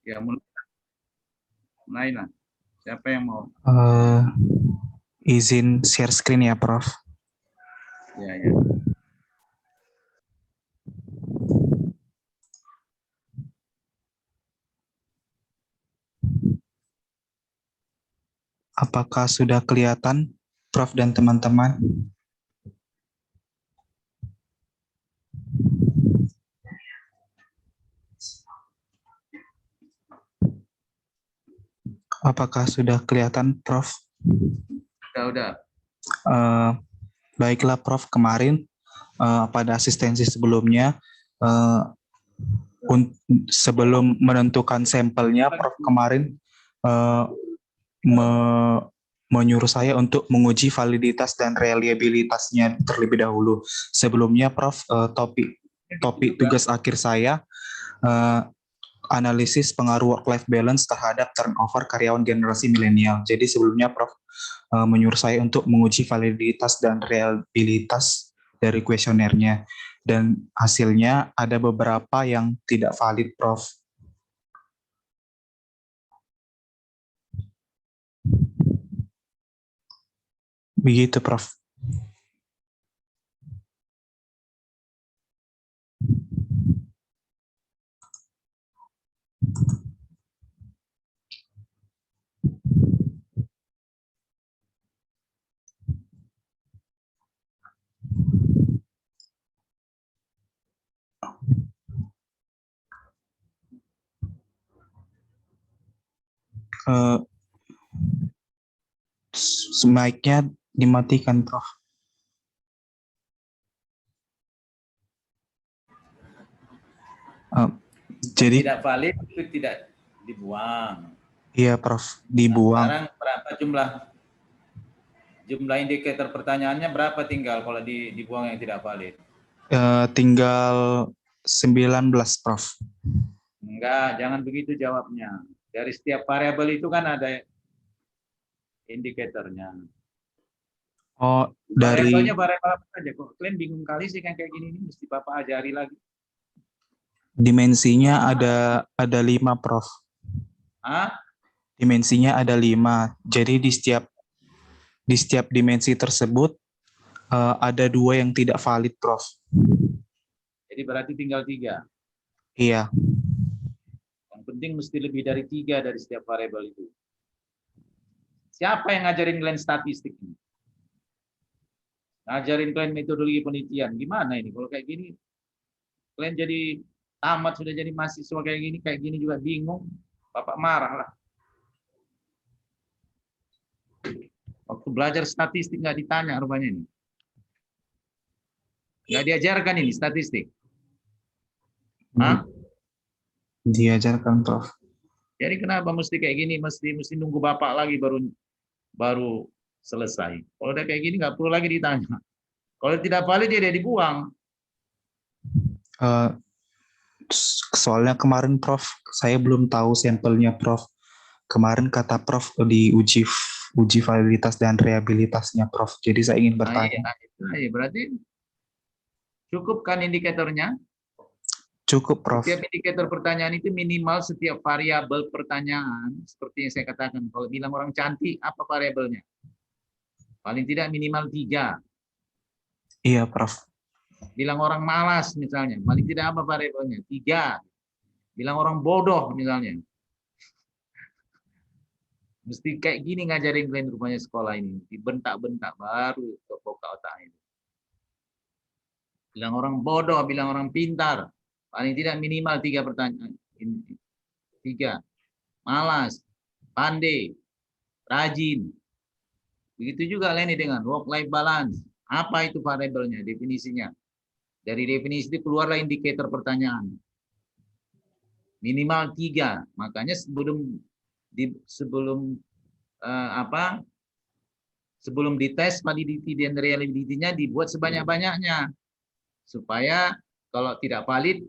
Ya, mulailah. Siapa yang mau? Izin share screen ya, Prof. Ya, ya. Apakah sudah kelihatan, Prof dan teman-teman? Apakah sudah kelihatan, Prof? Udah. Baiklah, Prof. Kemarin pada asistensi sebelumnya, sebelum menentukan sampelnya, Prof kemarin menyuruh saya untuk menguji validitas dan reliabilitasnya terlebih dahulu. Sebelumnya, Prof, topik tugas akhir saya analisis pengaruh work-life balance terhadap turnover karyawan generasi milenial. Jadi sebelumnya Prof menyuruh saya untuk menguji validitas dan reliabilitas dari kuesionernya. Dan hasilnya ada beberapa yang tidak valid, Prof. Begitu, Prof. Mic-nya dimatikan, Prof. Jadi tidak valid itu tidak dibuang. Iya, Prof, dibuang. Sekarang berapa jumlah indikator pertanyaannya berapa tinggal kalau dibuang yang tidak valid? Tinggal 19, Prof. Enggak, jangan begitu jawabnya. Dari setiap variabel itu kan ada indikatornya. Oh, dari Variabelnya variabel apa saja? Kok kalian bingung kali sih kan kayak gini nih, mesti Bapak ajari lagi. dimensinya ada 5, Prof. Dimensinya ada 5. Jadi di setiap dimensi tersebut ada 2 yang tidak valid, Prof. Jadi berarti tinggal 3. Iya. Yang penting mesti lebih dari 3 dari setiap variabel itu. Siapa yang ngajarin kalian statistik ini? Ngajarin kalian metodologi penelitian. Gimana ini? Kalau kayak gini, kalian jadi tamat sudah jadi mahasiswa kayak gini juga bingung. Bapak marah lah. Waktu belajar statistik nggak ditanya rupanya ini. Nggak diajarkan ini statistik. Hah? Diajarkan, Prof. Jadi kenapa mesti kayak gini? Mesti nunggu bapak lagi baru selesai. Kalau udah kayak gini nggak perlu lagi ditanya. Kalau tidak valid dia dibuang. Soalnya kemarin, Prof, saya belum tahu sampelnya, Prof. Kemarin kata Prof uji validitas dan reliabilitasnya, Prof. Jadi saya ingin bertanya. Berarti cukup kan indikatornya? Cukup, Prof. Setiap indikator pertanyaan itu minimal setiap variabel pertanyaan. Seperti yang saya katakan, kalau bilang orang cantik, apa variabelnya? Paling tidak minimal 3. Iya, Prof. Bilang orang malas misalnya, paling tidak apa variabelnya? 3. Bilang orang bodoh misalnya. Mesti kayak gini ngajarin kalian rupanya sekolah ini. Dibentak-bentak baru buka otak ini. Bilang orang bodoh, bilang orang pintar. Paling tidak minimal 3 pertanyaan. 3. Malas, pandai, rajin. Begitu juga lainnya dengan work-life balance. Apa itu variabelnya, definisinya? Dari definisi itu keluarlah indikator pertanyaan. Minimal 3. Makanya sebelum dites validity dan reliability-nya dibuat sebanyak-banyaknya. Supaya kalau tidak valid,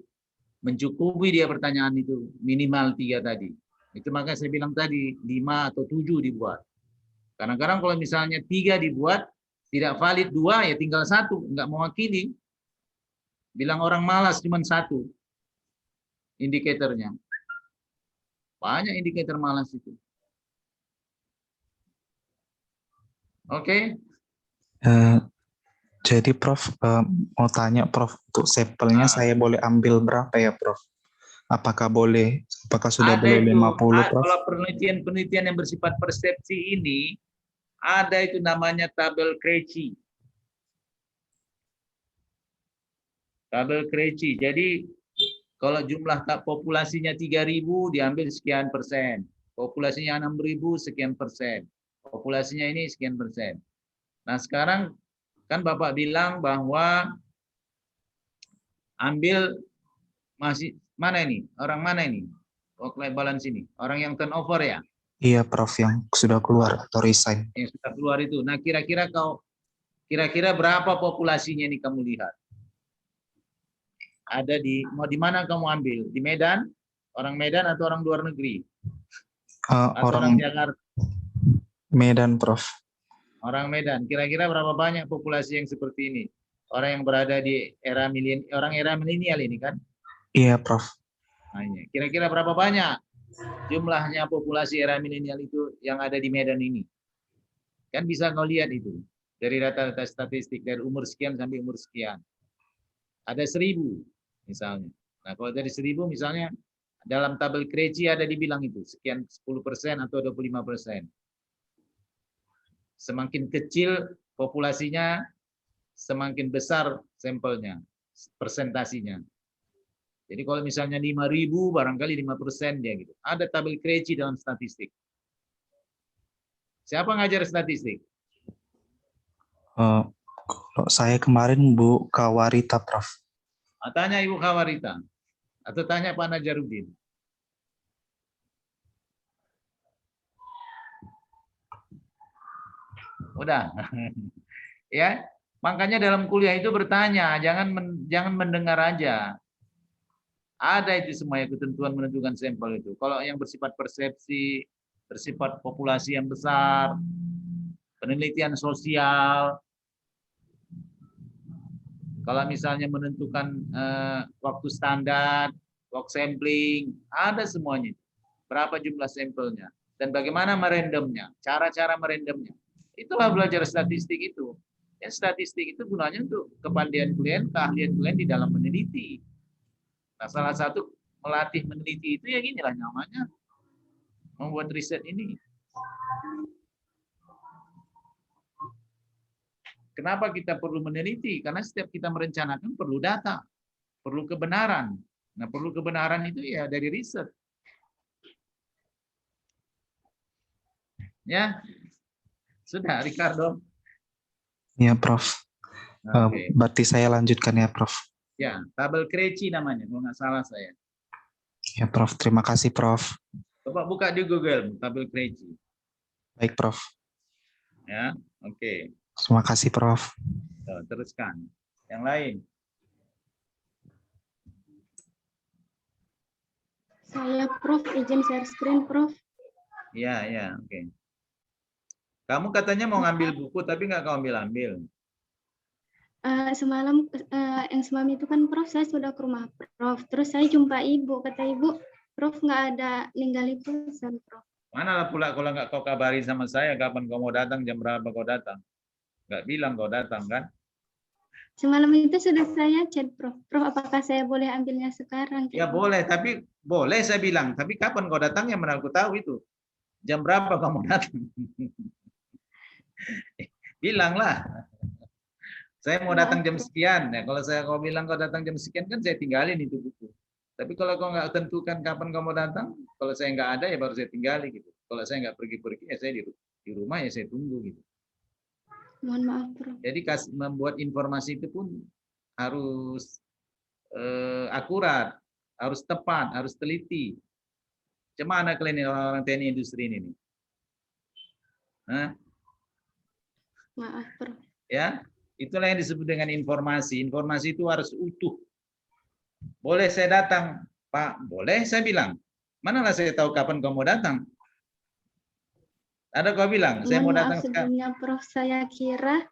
mencukupi dia pertanyaan itu. Minimal 3 tadi. Itu makanya saya bilang tadi, 5 atau 7 dibuat. Kadang-kadang kalau misalnya 3 dibuat, tidak valid 2, ya tinggal 1. Nggak mewakili. Bilang orang malas cuma 1 indikatornya. Banyak indikator malas itu. Oke? Jadi Prof, mau tanya Prof, untuk sampelnya Ah, saya boleh ambil berapa ya Prof? Apakah sudah ada boleh itu, 50 Prof? kalau penelitian-penelitian yang bersifat persepsi ini, ada itu namanya tabel Krejci. Tabel Krejci. Jadi kalau jumlah populasinya 3.000 diambil sekian persen. Populasinya 6.000 sekian persen. Populasinya ini sekian persen. Nah sekarang kan Bapak bilang bahwa ambil masih mana ini? Orang mana ini? Work life balance ini. Orang yang turnover ya? Iya Prof, yang sudah keluar atau resign. Yang sudah keluar itu. Nah kira-kira berapa populasinya ini kamu lihat? Ada mau di mana kamu ambil? Di Medan? Orang Medan atau orang luar negeri? Atau orang Orang Jakarta? Medan Prof. Orang Medan. Kira-kira berapa banyak populasi yang seperti ini? Orang yang berada di orang era milenial ini kan? Iya Prof. Hanya. Kira-kira berapa banyak jumlahnya populasi era milenial itu yang ada di Medan ini? Kan bisa kau lihat itu dari data-data statistik dari umur sekian sampai umur sekian. Ada 1.000 misalnya. Nah kalau dari 1.000 misalnya dalam tabel Krejci ada dibilang itu sekian 10% atau 25%. Semakin kecil populasinya, semakin besar sampelnya, persentasinya. Jadi kalau misalnya 5.000, barangkali 5% dia gitu. Ada tabel Krejci dalam statistik. Siapa ngajar statistik? Kalau saya kemarin Bu Kawarita Prof. Tanya Ibu Kawarita. Atau tanya Pak Najarudin. Udah. Ya, makanya dalam kuliah itu bertanya, jangan mendengar aja. Ada itu semuanya ketentuan menentukan sampel itu. Kalau yang bersifat persepsi, bersifat populasi yang besar, penelitian sosial, kalau misalnya menentukan waktu standar, log sampling, ada semuanya. Berapa jumlah sampelnya dan bagaimana merandomnya, cara-cara merandomnya. Itulah belajar statistik itu. Ya, statistik itu gunanya untuk kepandaian klien, keahlian klien di dalam meneliti. Nah, salah satu melatih meneliti itu ya inilah namanya membuat riset ini. Kenapa kita perlu meneliti? Karena setiap kita merencanakan perlu data, perlu kebenaran. Nah, perlu kebenaran itu ya dari riset. Ya, sudah Ricardo. Iya Prof. Oke. Berarti saya lanjutkan ya Prof. Ya, tabel Krejci namanya, kalau nggak salah saya. Ya Prof, terima kasih Prof. Coba buka di Google tabel Krejci. Baik Prof. Ya, oke. Terima kasih Prof. Teruskan. Yang lain. Saya Prof, izin share screen Prof. Ya, oke. Kamu katanya mau ngambil buku, tapi nggak kau ambil-ambil. Semalam yang semalam itu kan Prof, saya sudah ke rumah Prof. Terus saya jumpa Ibu, kata Ibu, Prof nggak ada ninggalin pesan Prof. Mana lah pula kalau nggak kau kabari sama saya kapan kau mau datang, jam berapa kau datang. Nggak bilang kau datang kan? Semalam itu sudah saya chat Prof. Prof, apakah saya boleh ambilnya sekarang? Ya boleh, tapi boleh saya bilang. Tapi kapan kau datang yang mana aku tahu itu. Jam berapa kamu datang? Bilanglah. Saya mau datang jam sekian. Ya, kalau kau bilang kau datang jam sekian kan saya tinggalin itu buku. Tapi kalau kau nggak tentukan kapan kau mau datang, kalau saya nggak ada ya baru saya tinggali gitu. Kalau saya nggak pergi-pergi ya saya di rumah ya saya tunggu gitu. Mohon maaf Prof. Jadi membuat informasi itu pun harus akurat, harus tepat, harus teliti. Gimana kalian orang TNI industri ini? Hah? Maaf Prof. Ya, itulah yang disebut dengan informasi. Informasi itu harus utuh. Boleh saya datang, Pak? Boleh saya bilang. Manalah saya tahu kapan kamu datang? Ada kau bilang, saya mau datang sekarang. Sebelumnya Prof, saya kira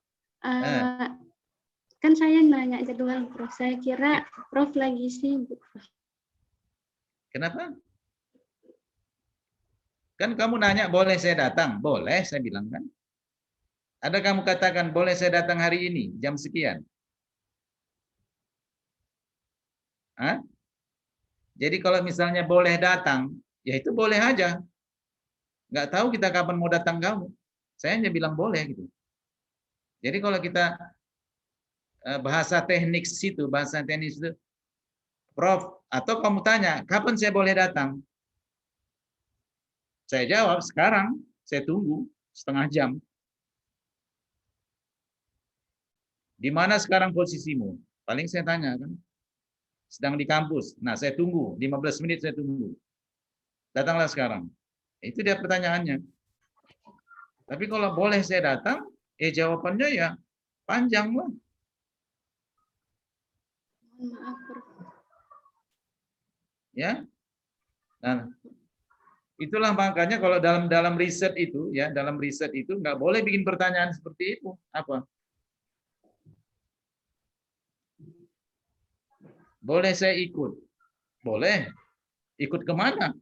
kan saya nanya jadwal Prof, saya kira Prof lagi sibuk. Kenapa? Kan kamu nanya, boleh saya datang? Boleh, saya bilang kan. Ada kamu katakan, boleh saya datang hari ini, jam sekian? Hah? Jadi kalau misalnya boleh datang, ya itu boleh aja. Nggak tahu kita kapan mau datang kamu. Saya hanya bilang boleh gitu. Jadi kalau kita bahasa teknik situ, bahasa teknis itu, Prof, atau kamu tanya, kapan saya boleh datang? Saya jawab, sekarang, saya tunggu setengah jam. Di mana sekarang posisimu? Paling saya tanya kan. Sedang di kampus. Nah, saya tunggu, 15 menit saya tunggu. Datanglah sekarang. Itu dia pertanyaannya. Tapi kalau boleh saya datang, jawabannya ya panjang lah. Mohon maaf, Prof. Ya. Nah, itulah makanya kalau dalam riset itu ya, dalam riset itu nggak boleh bikin pertanyaan seperti itu. Apa? Boleh saya ikut? Boleh. Ikut kemana?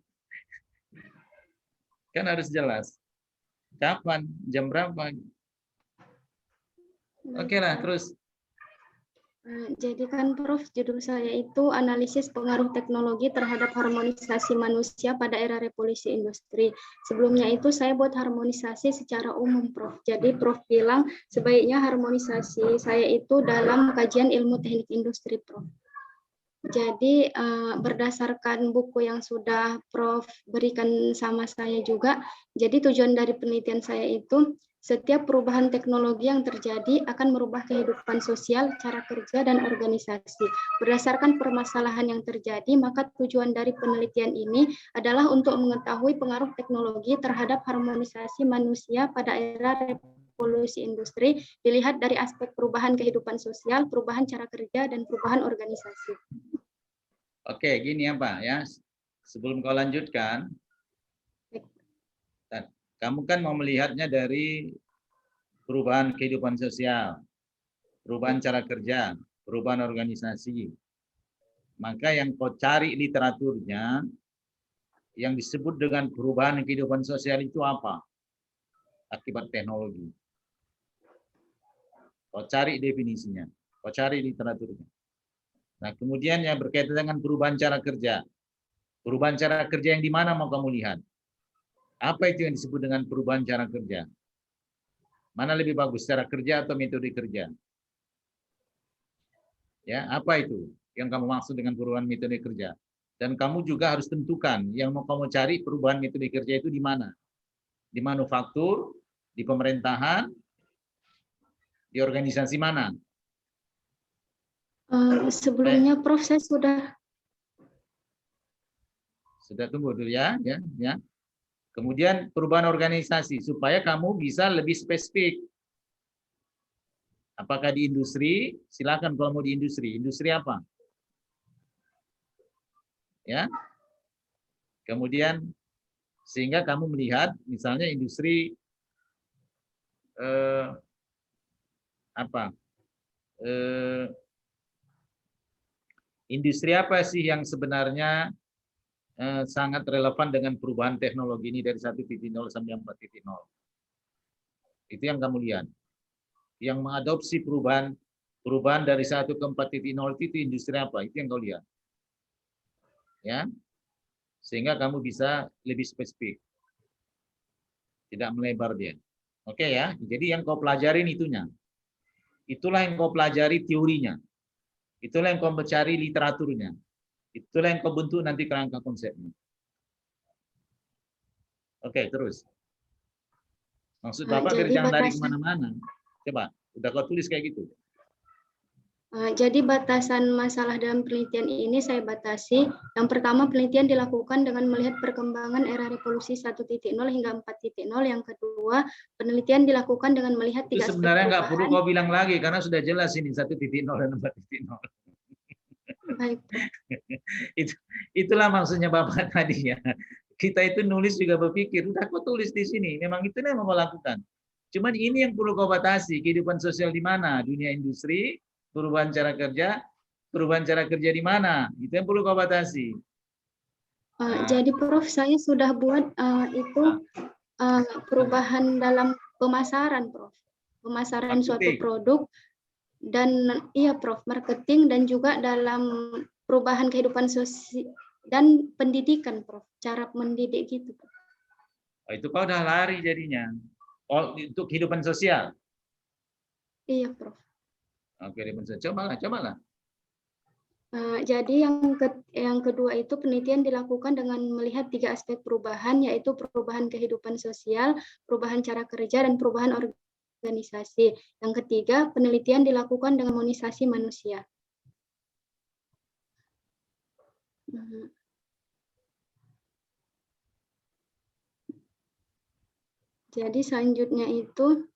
Kan harus jelas. Kapan? Jam berapa? Oke lah, terus. Jadi kan Prof, judul saya itu analisis pengaruh teknologi terhadap harmonisasi manusia pada era revolusi industri. Sebelumnya itu saya buat harmonisasi secara umum Prof. Jadi Prof bilang sebaiknya harmonisasi saya itu dalam kajian ilmu teknik industri Prof. Jadi berdasarkan buku yang sudah Prof berikan sama saya juga, jadi tujuan dari penelitian saya itu setiap perubahan teknologi yang terjadi akan merubah kehidupan sosial, cara kerja, dan organisasi. Berdasarkan permasalahan yang terjadi, maka tujuan dari penelitian ini adalah untuk mengetahui pengaruh teknologi terhadap harmonisasi manusia pada era revolusi industri, dilihat dari aspek perubahan kehidupan sosial, perubahan cara kerja, dan perubahan organisasi. Oke, gini ya Pak ya. Sebelum kau lanjutkan, kamu kan mau melihatnya dari perubahan kehidupan sosial, perubahan cara kerja, perubahan organisasi. Maka yang kau cari literaturnya, yang disebut dengan perubahan kehidupan sosial itu apa? Akibat teknologi. Kau cari definisinya, kau cari literaturnya. Nah, kemudian yang berkaitan dengan perubahan cara kerja. Perubahan cara kerja yang di mana mau kamu lihat? Apa itu yang disebut dengan perubahan cara kerja? Mana lebih bagus, cara kerja atau metode kerja? Ya, apa itu yang kamu maksud dengan perubahan metode kerja? Dan kamu juga harus tentukan yang mau kamu cari perubahan metode kerja itu di mana? Di manufaktur, di pemerintahan, di organisasi mana? Sebelumnya Prof saya sudah tunggu dulu ya. Kemudian perubahan organisasi supaya kamu bisa lebih spesifik. Apakah di industri? Silakan kalau mau di industri. Industri apa? Ya. Kemudian sehingga kamu melihat misalnya industri industri apa sih yang sebenarnya sangat relevan dengan perubahan teknologi ini dari 1.0 sampai 4.0. Itu yang kamu lihat. Yang mengadopsi perubahan dari 1 ke 4.0 itu industri apa? Itu yang kau lihat. Ya. Sehingga kamu bisa lebih spesifik. Tidak melebar dia. Oke ya. Jadi yang kau pelajarin itunya. Itulah yang kau pelajari teorinya. Itulah yang kau mencari literaturnya. Itulah yang kau bentuk nanti kerangka konsepnya. Oke, terus. Maksud Bapak biar jangan lari kemana-mana. Coba, udah kau tulis kayak gitu. Jadi batasan masalah dalam penelitian ini saya batasi. Yang pertama, penelitian dilakukan dengan melihat perkembangan era revolusi 1.0 hingga 4.0. Yang kedua, penelitian dilakukan dengan melihat tiga aspek sebenarnya nggak perlu perubahan. kau bilang lagi karena sudah jelas ini 1.0 dan 4.0. Baik. Itulah maksudnya Bapak tadi ya. Kita itu nulis juga berpikir, udah kau tulis di sini. Memang itu yang mau lakukan. Cuman ini yang perlu kau batasi, kehidupan sosial di mana? Dunia industri, perubahan cara kerja di mana? Itu yang perlu kau batasi. Jadi Prof, saya sudah buat perubahan dalam pemasaran, Prof. Pemasaran suatu Marketing. produk dan iya Prof, marketing dan juga dalam perubahan kehidupan sosial dan pendidikan, Prof. Cara mendidik gitu, Prof. Oh, itu kau udah lari jadinya. Oh, untuk kehidupan sosial. Iya, Prof. Oke, kehidupan sosial. Cobalah. Jadi yang kedua itu penelitian dilakukan dengan melihat 3 aspek perubahan, yaitu perubahan kehidupan sosial, perubahan cara kerja, dan perubahan organisasi. Yang ketiga, penelitian dilakukan dengan imunisasi manusia. Jadi selanjutnya itu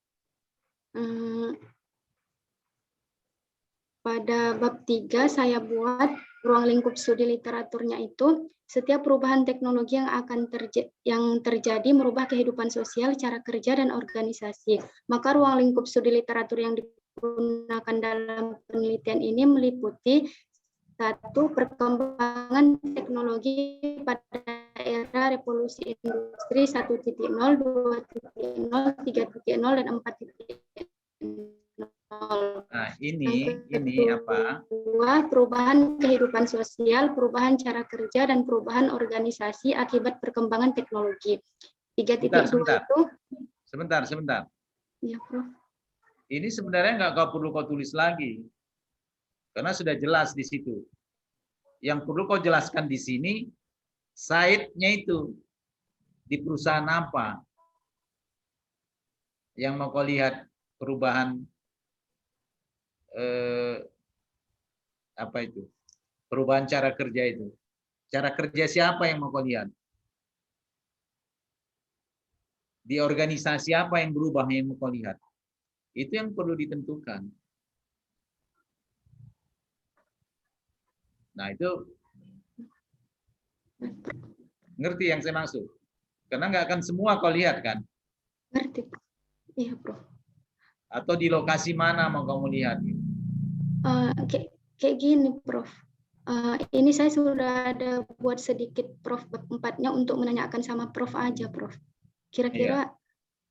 pada bab 3 saya buat ruang lingkup studi literaturnya itu setiap perubahan teknologi yang terjadi merubah kehidupan sosial, cara kerja, dan organisasi. Maka ruang lingkup studi literatur yang digunakan dalam penelitian ini meliputi 1. Perkembangan teknologi pada era revolusi industri 1.0, 2.0, 3.0, dan 4.0. Nah, ini apa? Perubahan kehidupan sosial, perubahan cara kerja, dan perubahan organisasi akibat perkembangan teknologi. 3.2 itu. Sebentar. Ya, Prof. Ini sebenarnya kau perlu kau tulis lagi. Karena sudah jelas di situ. Yang perlu kau jelaskan di sini, site-nya itu di perusahaan apa yang mau kau lihat perubahan apa itu? Perubahan cara kerja itu. Cara kerja siapa yang mau kau lihat? Di organisasi apa yang berubah yang mau kau lihat? Itu yang perlu ditentukan. Nah, itu ngerti yang saya maksud? Karena nggak akan semua kau lihat kan? Ngerti. Iya, Prof. Atau di lokasi mana mau kamu lihat? Kayak gini, Prof. Ini saya sudah ada buat sedikit Prof 4-nya untuk menanyakan sama Prof aja, Prof. Kira-kira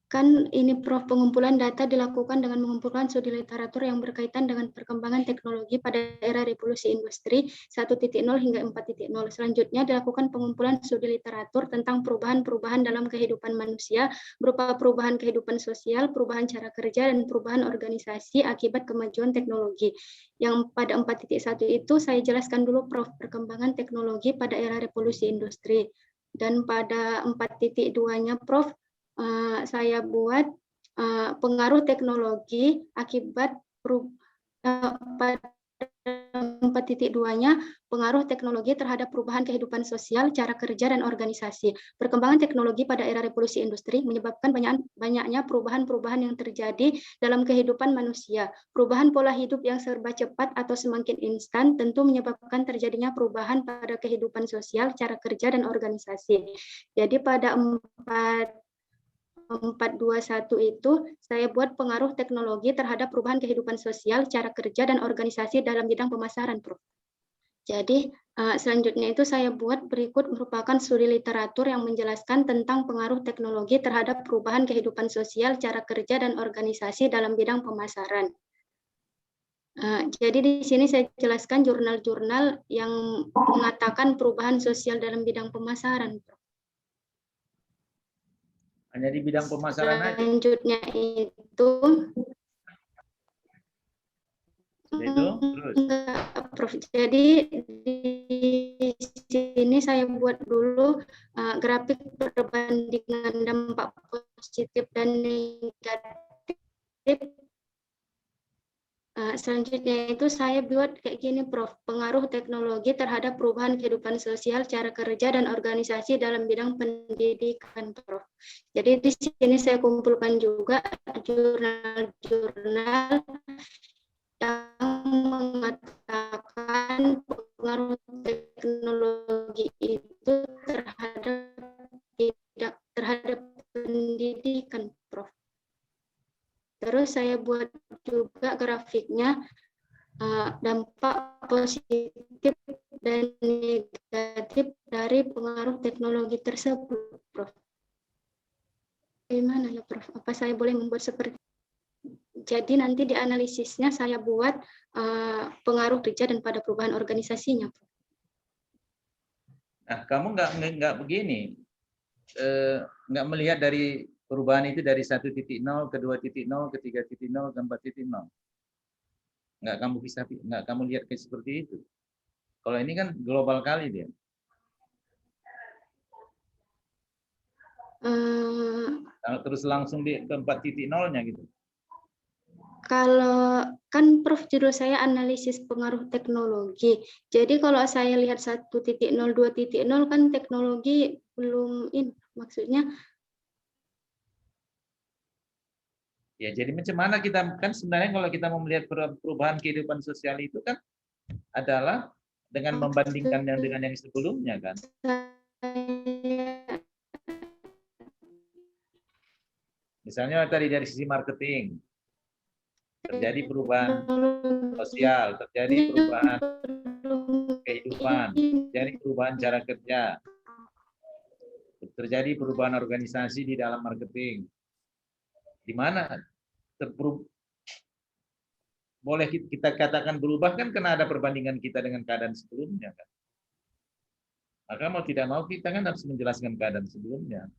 kan ini Prof, pengumpulan data dilakukan dengan mengumpulkan studi literatur yang berkaitan dengan perkembangan teknologi pada era revolusi industri 1.0 hingga 4.0. Selanjutnya dilakukan pengumpulan studi literatur tentang perubahan-perubahan dalam kehidupan manusia berupa perubahan kehidupan sosial, perubahan cara kerja, dan perubahan organisasi akibat kemajuan teknologi. Yang pada 4.1 itu saya jelaskan dulu Prof, perkembangan teknologi pada era revolusi industri. Dan pada 4.2-nya Prof, saya buat pengaruh teknologi akibat pada 4.2-nya pengaruh teknologi terhadap perubahan kehidupan sosial, cara kerja, dan organisasi. Perkembangan teknologi pada era revolusi industri menyebabkan banyaknya perubahan-perubahan yang terjadi dalam kehidupan manusia. Perubahan pola hidup yang serba cepat atau semakin instan tentu menyebabkan terjadinya perubahan pada kehidupan sosial, cara kerja, dan organisasi. Jadi pada 4.2.1 itu saya buat pengaruh teknologi terhadap perubahan kehidupan sosial, cara kerja, dan organisasi dalam bidang pemasaran, Prof. Jadi selanjutnya itu saya buat berikut merupakan studi literatur yang menjelaskan tentang pengaruh teknologi terhadap perubahan kehidupan sosial, cara kerja, dan organisasi dalam bidang pemasaran. Jadi di sini saya jelaskan jurnal-jurnal yang mengatakan perubahan sosial dalam bidang pemasaran, Prof. Hanya di bidang pemasaran aja. Selanjutnya itu terus. Enggak, Prof. Jadi di sini saya buat dulu grafik perbandingan dampak positif dan negatif. Selanjutnya itu saya buat kayak gini, Prof. Pengaruh teknologi terhadap perubahan kehidupan sosial, cara kerja, dan organisasi dalam bidang pendidikan, Prof. Jadi di sini saya kumpulkan juga jurnal-jurnal yang mengatakan pengaruh teknologi itu terhadap pendidikan, Prof. Terus saya buat juga grafiknya dampak positif dan negatif dari pengaruh pengaruh teknologi tersebut, Prof. Gimana ya, Prof? Apa saya boleh membuat seperti jadi nanti di analisisnya saya buat pengaruh kerja dan pada perubahan organisasinya, Prof. Nah, kamu nggak begini, nggak melihat dari perubahan itu dari 1.0 ke 2.0 ke 3.0 ke 4.0. Nggak kamu bisa, nggak kamu lihat kayak seperti itu. Kalau ini kan global kali dia. Terus langsung di ke 4.0-nya gitu. Kalau kan Prof judul saya analisis pengaruh teknologi. Jadi kalau saya lihat 1.0, 2.0 kan teknologi belum ini, maksudnya. Ya, jadi macam mana kita kan sebenarnya kalau kita mau melihat perubahan kehidupan sosial itu kan adalah dengan membandingkan dengan yang sebelumnya kan. Misalnya tadi dari sisi marketing terjadi perubahan sosial, terjadi perubahan kehidupan, terjadi perubahan cara kerja, terjadi perubahan organisasi di dalam marketing. Di mana boleh kita katakan berubah kan karena ada perbandingan kita dengan keadaan sebelumnya kan. Maka mau tidak mau kita kan harus menjelaskan keadaan sebelumnya.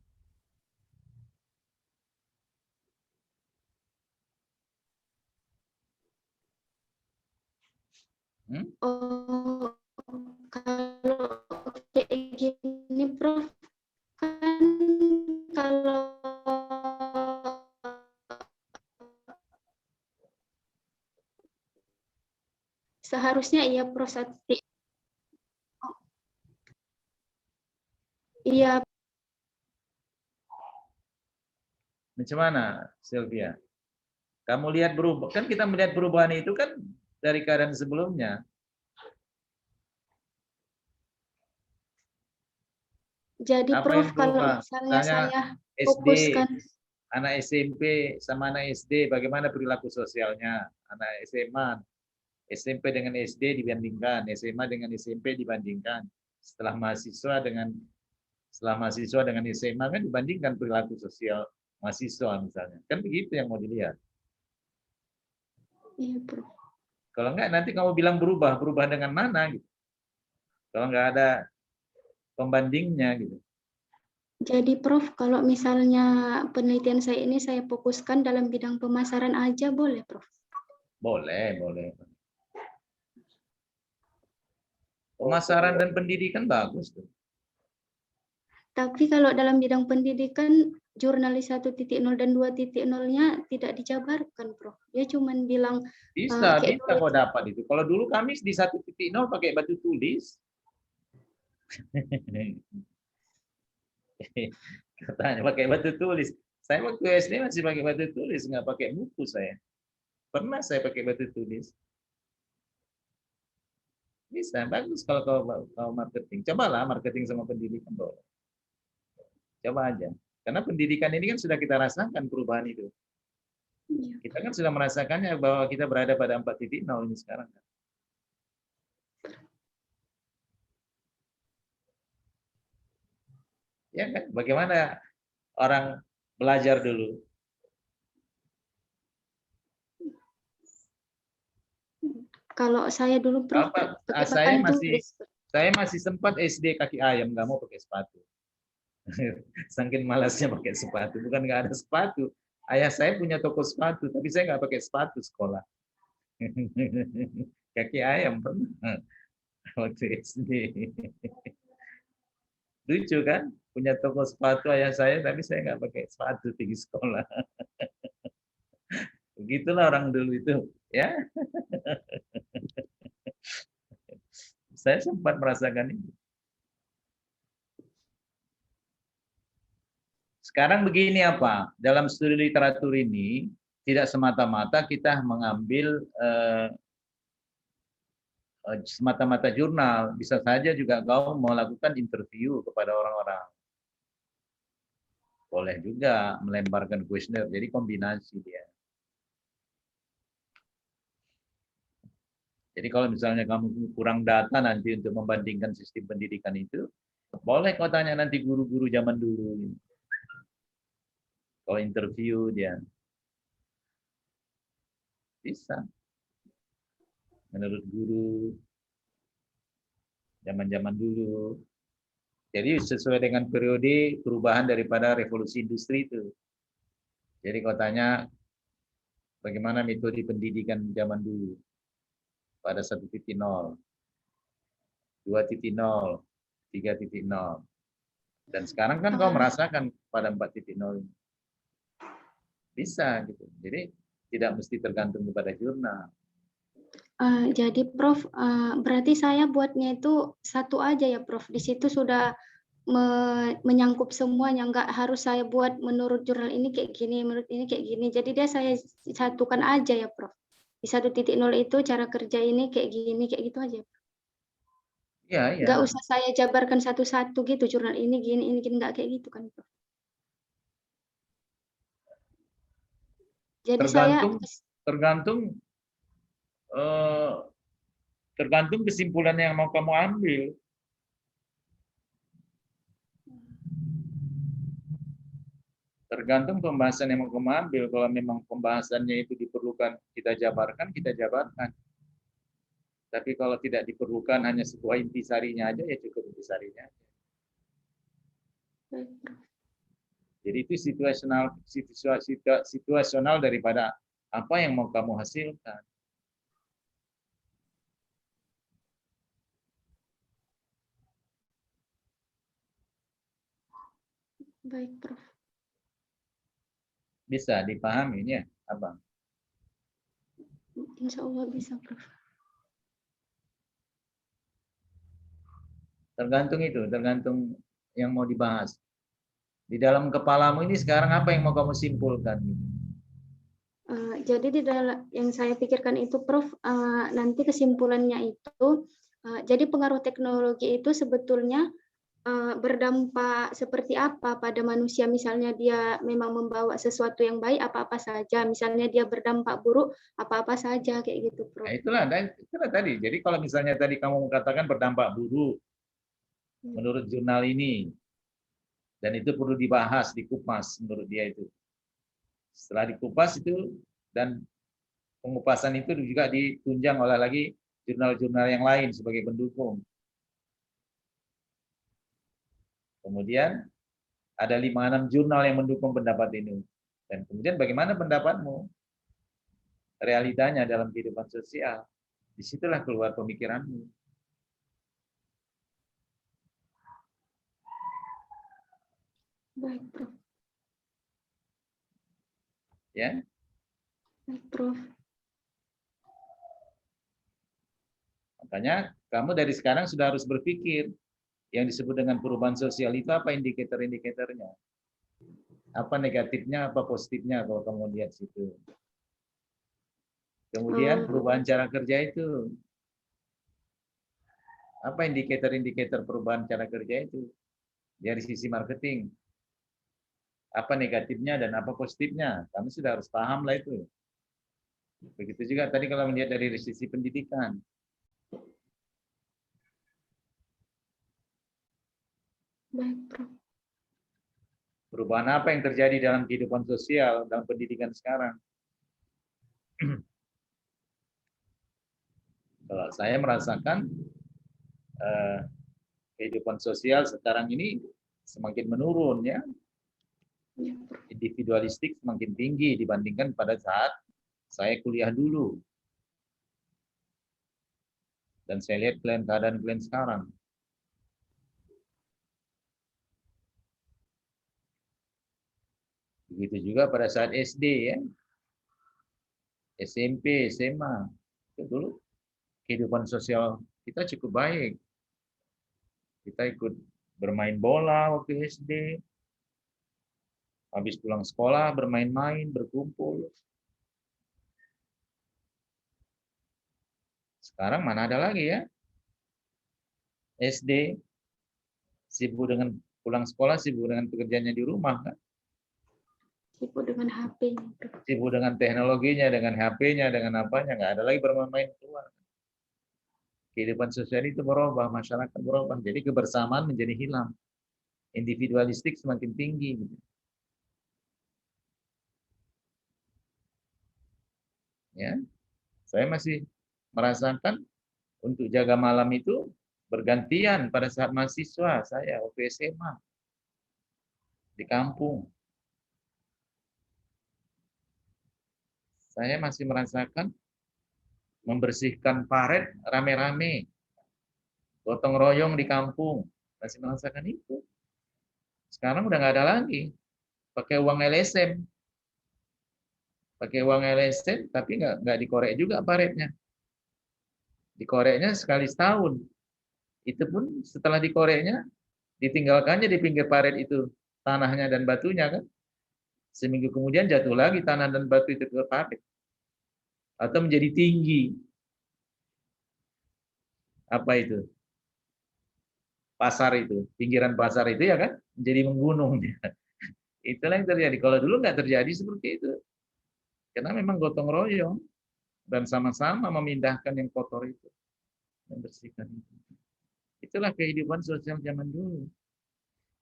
Oh, kalau kayak gini, Prof, kan kalau seharusnya iya, Prof. Iya. Macam mana, Sylvia? Kamu lihat berubah, kan kita melihat perubahan itu kan dari keadaan sebelumnya. Jadi Apa Prof, yang kalau berubah? misalnya Misalnya saya SD, fokuskan anak SMP sama anak SD, bagaimana perilaku sosialnya? Anak SMA, SMP dengan SD dibandingkan, SMA dengan SMP dibandingkan. Setelah mahasiswa dengan SMA kan dibandingkan perilaku sosial mahasiswa misalnya. Kan begitu yang mau dilihat. iya, Prof. Kalau enggak nanti kamu bilang berubah, berubah dengan mana gitu. Kalau enggak ada pembandingnya gitu. Jadi Prof, kalau misalnya penelitian saya ini saya fokuskan dalam bidang pemasaran aja boleh, Prof? Boleh, boleh. Pemasaran dan pendidikan bagus tuh. Tapi kalau dalam bidang pendidikan, jurnalis 1.0 dan 2.0-nya tidak dijabarkan, Prof. Dia cuma bilang Bisa, kayak bisa kok dapat itu. Kalau dulu kami di 1.0 pakai batu tulis. Katanya pakai batu tulis. Saya waktu SD masih pakai batu tulis, nggak pakai buku saya. Pernah saya pakai batu tulis. Bisa, bagus kalau kau marketing. Cobalah marketing sama pendidikan. Boleh. Coba aja. Karena pendidikan ini kan sudah kita rasakan perubahan itu. Kita kan sudah merasakannya bahwa kita berada pada 4.0 ini sekarang. Ya kan? Bagaimana orang belajar dulu? Kalau saya dulu, Prof, pakai papan tulis. Saya masih sempat SD kaki ayam, nggak mau pakai sepatu. Saking malasnya pakai sepatu. Bukan nggak ada sepatu. Ayah saya punya toko sepatu, tapi saya nggak pakai sepatu sekolah. Kaki ayam pernah waktu SD. Lucu kan? Punya toko sepatu ayah saya, tapi saya nggak pakai sepatu pergi sekolah. Begitulah orang dulu itu, ya. Saya sempat merasakan itu. Sekarang begini apa? Dalam studi literatur ini tidak semata-mata kita mengambil semata-mata jurnal, bisa saja juga kau melakukan interview kepada orang-orang. Boleh juga melemparkan kuesioner, jadi kombinasi dia. Jadi kalau misalnya kamu kurang data nanti untuk membandingkan sistem pendidikan itu, Boleh kau tanya nanti guru-guru zaman dulu. Kalau interview dia bisa. Menurut guru zaman-zaman dulu. Jadi sesuai dengan periode perubahan daripada revolusi industri itu. Jadi kau tanya bagaimana metode pendidikan zaman dulu pada 1.0, 2.0, 3.0. Dan sekarang kan kau merasakan pada 4.0 ini. Bisa gitu. Jadi tidak mesti tergantung kepada jurnal. Jadi Prof, berarti saya buatnya itu satu aja ya Prof. Di situ sudah menyangkup semuanya, nggak harus saya buat menurut jurnal ini kayak gini, menurut ini kayak gini. Jadi dia saya satukan aja ya Prof. Di 1.0 itu cara kerja ini kayak gini, kayak gitu aja. Iya, iya. Nggak usah saya jabarkan satu-satu gitu, jurnal ini gini, nggak kayak gitu kan Prof. Jadi saya tergantung kesimpulan yang mau kamu ambil. Tergantung pembahasan yang mau kamu ambil. Kalau memang pembahasannya itu diperlukan kita jabarkan, kita jabarkan. Tapi kalau tidak diperlukan hanya sebuah intisarinya aja, ya cukup intisarinya. Jadi itu situasional daripada apa yang mau kamu hasilkan. Baik, Prof. Bisa dipahami ya, Abang? Insya Allah bisa, Prof. Tergantung yang mau dibahas. Di dalam kepalamu ini sekarang apa yang mau kamu simpulkan? Jadi di dalam yang saya pikirkan itu, Prof, nanti kesimpulannya itu, jadi pengaruh teknologi itu sebetulnya berdampak seperti apa pada manusia, misalnya dia memang membawa sesuatu yang baik apa-apa saja, misalnya dia berdampak buruk apa-apa saja, kayak gitu, Prof. Nah, itulah tadi. Jadi kalau misalnya tadi kamu mengatakan berdampak buruk menurut jurnal ini, dan itu perlu dibahas, dikupas menurut dia itu. Setelah dikupas itu, dan pengupasan itu juga ditunjang oleh lagi jurnal-jurnal yang lain sebagai pendukung. Kemudian ada 5-6 jurnal yang mendukung pendapat ini. Dan kemudian bagaimana pendapatmu? Realitanya dalam kehidupan sosial. Disitulah keluar pemikiranmu. Baik, Prof. Ya. Baik, Prof. Makanya kamu dari sekarang sudah harus berpikir yang disebut dengan perubahan sosial itu apa indikator-indikatornya. Apa negatifnya, apa positifnya kalau kamu lihat situ. Kemudian perubahan cara kerja itu. Apa indikator-indikator perubahan cara kerja itu? Dari sisi marketing. Apa negatifnya dan apa positifnya. Kamu sudah harus paham lah itu. Begitu juga tadi kalau melihat dari sisi pendidikan. Baik, Prof. Perubahan apa yang terjadi dalam kehidupan sosial, dalam pendidikan sekarang. Kalau saya merasakan kehidupan sosial sekarang ini semakin menurun ya. Individualistik semakin tinggi dibandingkan pada saat saya kuliah dulu. Dan saya lihat keadaan kalian sekarang. Begitu juga pada saat SD ya. SMP, SMA. Itu dulu kehidupan sosial kita cukup baik. Kita ikut bermain bola waktu SD. Habis pulang sekolah bermain-main, berkumpul. Sekarang mana ada lagi ya? SD sibuk dengan pulang sekolah, sibuk dengan pekerjaannya di rumah kan? Sibuk dengan HP. Sibuk dengan teknologinya, dengan HP-nya, dengan apanya, nggak ada lagi bermain-main keluar. Kehidupan sosial itu berubah, masyarakat berubah. Jadi kebersamaan menjadi hilang. Individualistik semakin tinggi. Gitu. Ya, saya masih merasakan untuk jaga malam itu bergantian pada saat mahasiswa saya waktu SMA di kampung. Saya masih merasakan membersihkan paret rame-rame, gotong royong di kampung, masih merasakan itu. Sekarang udah nggak ada lagi, pakai uang LSM, tapi nggak dikorek juga paretnya. Dikoreknya sekali setahun. Itu pun setelah dikoreknya, ditinggalkannya di pinggir paret itu tanahnya dan batunya kan. Seminggu kemudian jatuh lagi tanah dan batu itu ke paret. Atau menjadi tinggi. Apa itu? Pasar itu, pinggiran pasar itu ya kan, menjadi menggunung. Itulah yang terjadi. Kalau dulu nggak terjadi seperti itu. Karena memang gotong royong dan sama-sama memindahkan yang kotor itu, membersihkan itu. Itulah kehidupan sosial zaman dulu.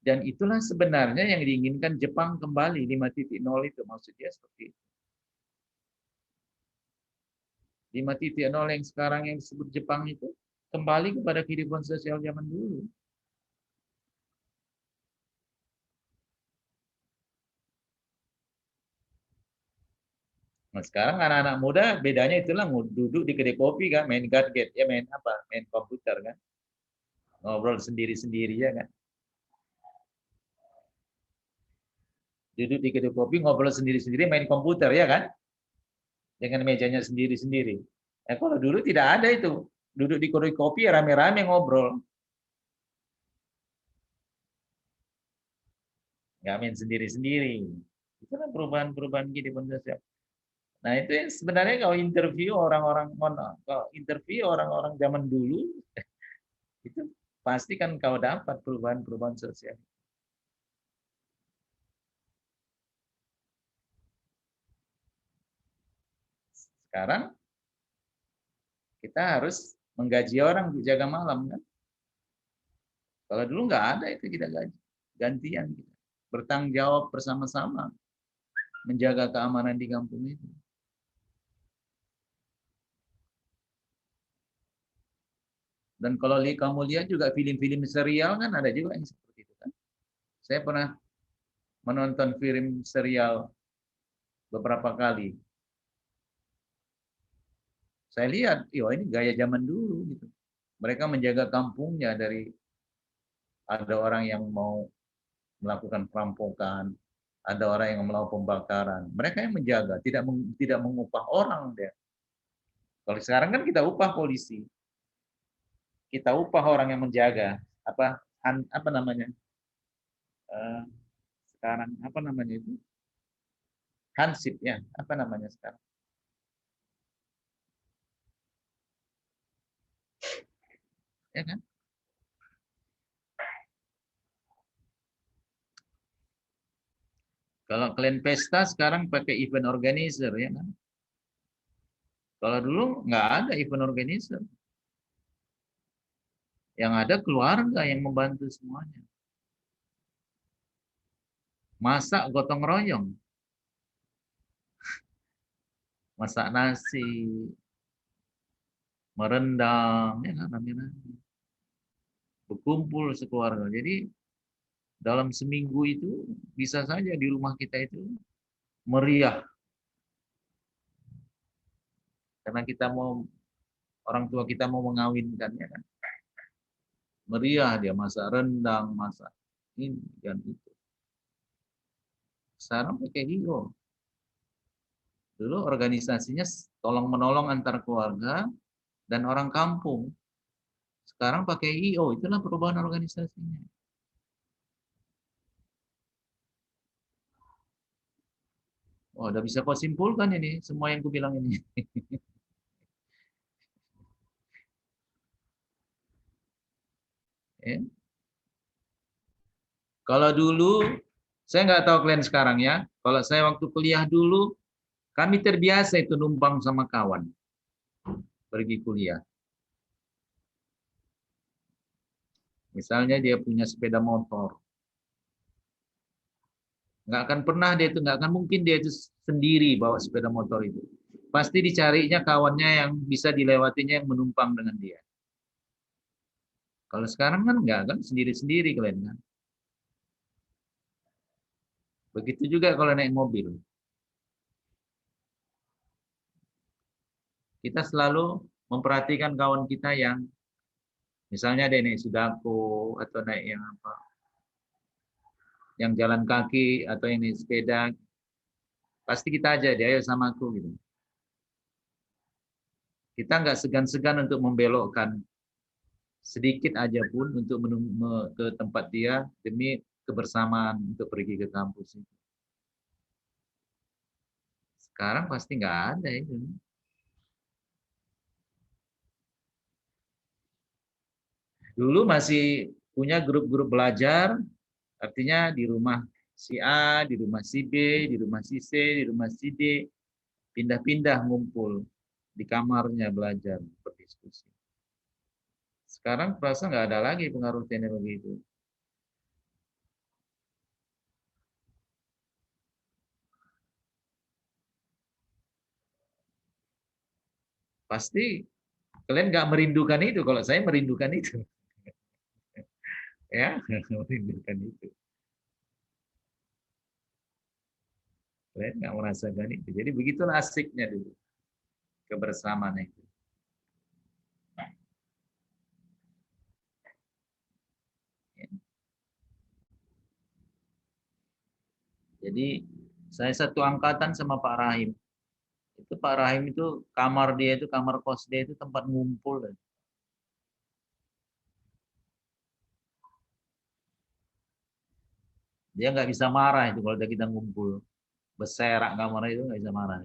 Dan itulah sebenarnya yang diinginkan Jepang kembali 5.0 itu, maksudnya seperti itu. 5.0 yang sekarang yang disebut Jepang itu kembali kepada kehidupan sosial zaman dulu. Nah, sekarang anak-anak muda bedanya itulah duduk di kedai kopi kan, main gadget, ya main apa? Main komputer kan. Ngobrol sendiri-sendiri ya kan. Duduk di kedai kopi ngobrol sendiri-sendiri main komputer ya kan. Dengan mejanya sendiri-sendiri. Kalau dulu tidak ada itu. Duduk di kedai kopi rame-rame ngobrol. Nggak main sendiri-sendiri. Itu kan perubahan-perubahan kehidupan sosial. Nah, itu yang sebenarnya kalau interview orang-orang zaman dulu itu pasti kan kau dapat perubahan-perubahan sosial. Sekarang kita harus menggaji orang untuk jaga malam kan. Kalau dulu nggak ada itu kita gaji, gantian kita. Bertanggung jawab bersama-sama menjaga keamanan di kampung itu. Dan kalau kamu lihat juga film-film serial kan ada juga yang seperti itu kan. Saya pernah menonton film serial beberapa kali. Saya lihat, ini gaya zaman dulu gitu. Mereka menjaga kampungnya dari ada orang yang mau melakukan perampokan, ada orang yang melakukan pembakaran. Mereka yang menjaga, tidak mengupah orang dia. Kalau sekarang kan kita upah polisi. Kita upah orang yang menjaga. Apa namanya? Sekarang apa namanya itu? Hansip ya, apa namanya sekarang? Ya kan? Kalau kalian pesta sekarang pakai event organizer ya kan? Kalau dulu nggak ada event organizer. Yang ada keluarga yang membantu semuanya. Masak gotong royong. Masak nasi, merendang, ya kan, rame-rame. Berkumpul sekeluarga. Jadi dalam seminggu itu bisa saja di rumah kita itu meriah. Karena orang tua kita mau mengawinkannya kan. Meriah dia masak rendang, masak ini dan itu. Sekarang pakai IO. Dulu organisasinya tolong menolong antar keluarga dan orang kampung. Sekarang pakai IO, itulah perubahan organisasinya. Oh, udah bisa kau simpulkan ini semua yang kubilang ini. Ya. Kalau dulu, saya nggak tahu kalian sekarang ya. Kalau saya waktu kuliah dulu, kami terbiasa itu numpang sama kawan pergi kuliah. Misalnya dia punya sepeda motor. Nggak akan pernah dia itu, nggak akan mungkin dia itu sendiri bawa sepeda motor itu. Pasti dicarinya kawannya yang bisa dilewatinya yang menumpang dengan dia. Kalau sekarang kan nggak kan sendiri-sendiri kalian kan. Begitu juga kalau naik mobil. Kita selalu memperhatikan kawan kita yang misalnya dia naik sudako atau naik yang apa, yang jalan kaki atau yang naik sepeda, pasti kita aja dia ayo sama aku gitu. Kita nggak segan-segan untuk membelokkan sedikit aja pun untuk ke tempat dia demi kebersamaan untuk pergi ke kampus itu. Sekarang pasti nggak ada itu. Dulu masih punya grup-grup belajar, artinya di rumah si A, di rumah si B, di rumah si C, di rumah si D, pindah-pindah ngumpul di kamarnya belajar berdiskusi. Sekarang perasaan nggak ada lagi pengaruh teknologi itu. Pasti kalian nggak merindukan itu. Kalau saya merindukan itu, ya merindukan itu. Kalian nggak merasakan itu. Jadi begitulah asiknya dulu kebersamaan itu. Jadi saya satu angkatan sama Pak Rahim. Itu Pak Rahim itu kamar dia itu kamar kos dia itu tempat ngumpul. Dia nggak bisa marah itu kalau kita ngumpul. Berserak kamar itu nggak bisa marah.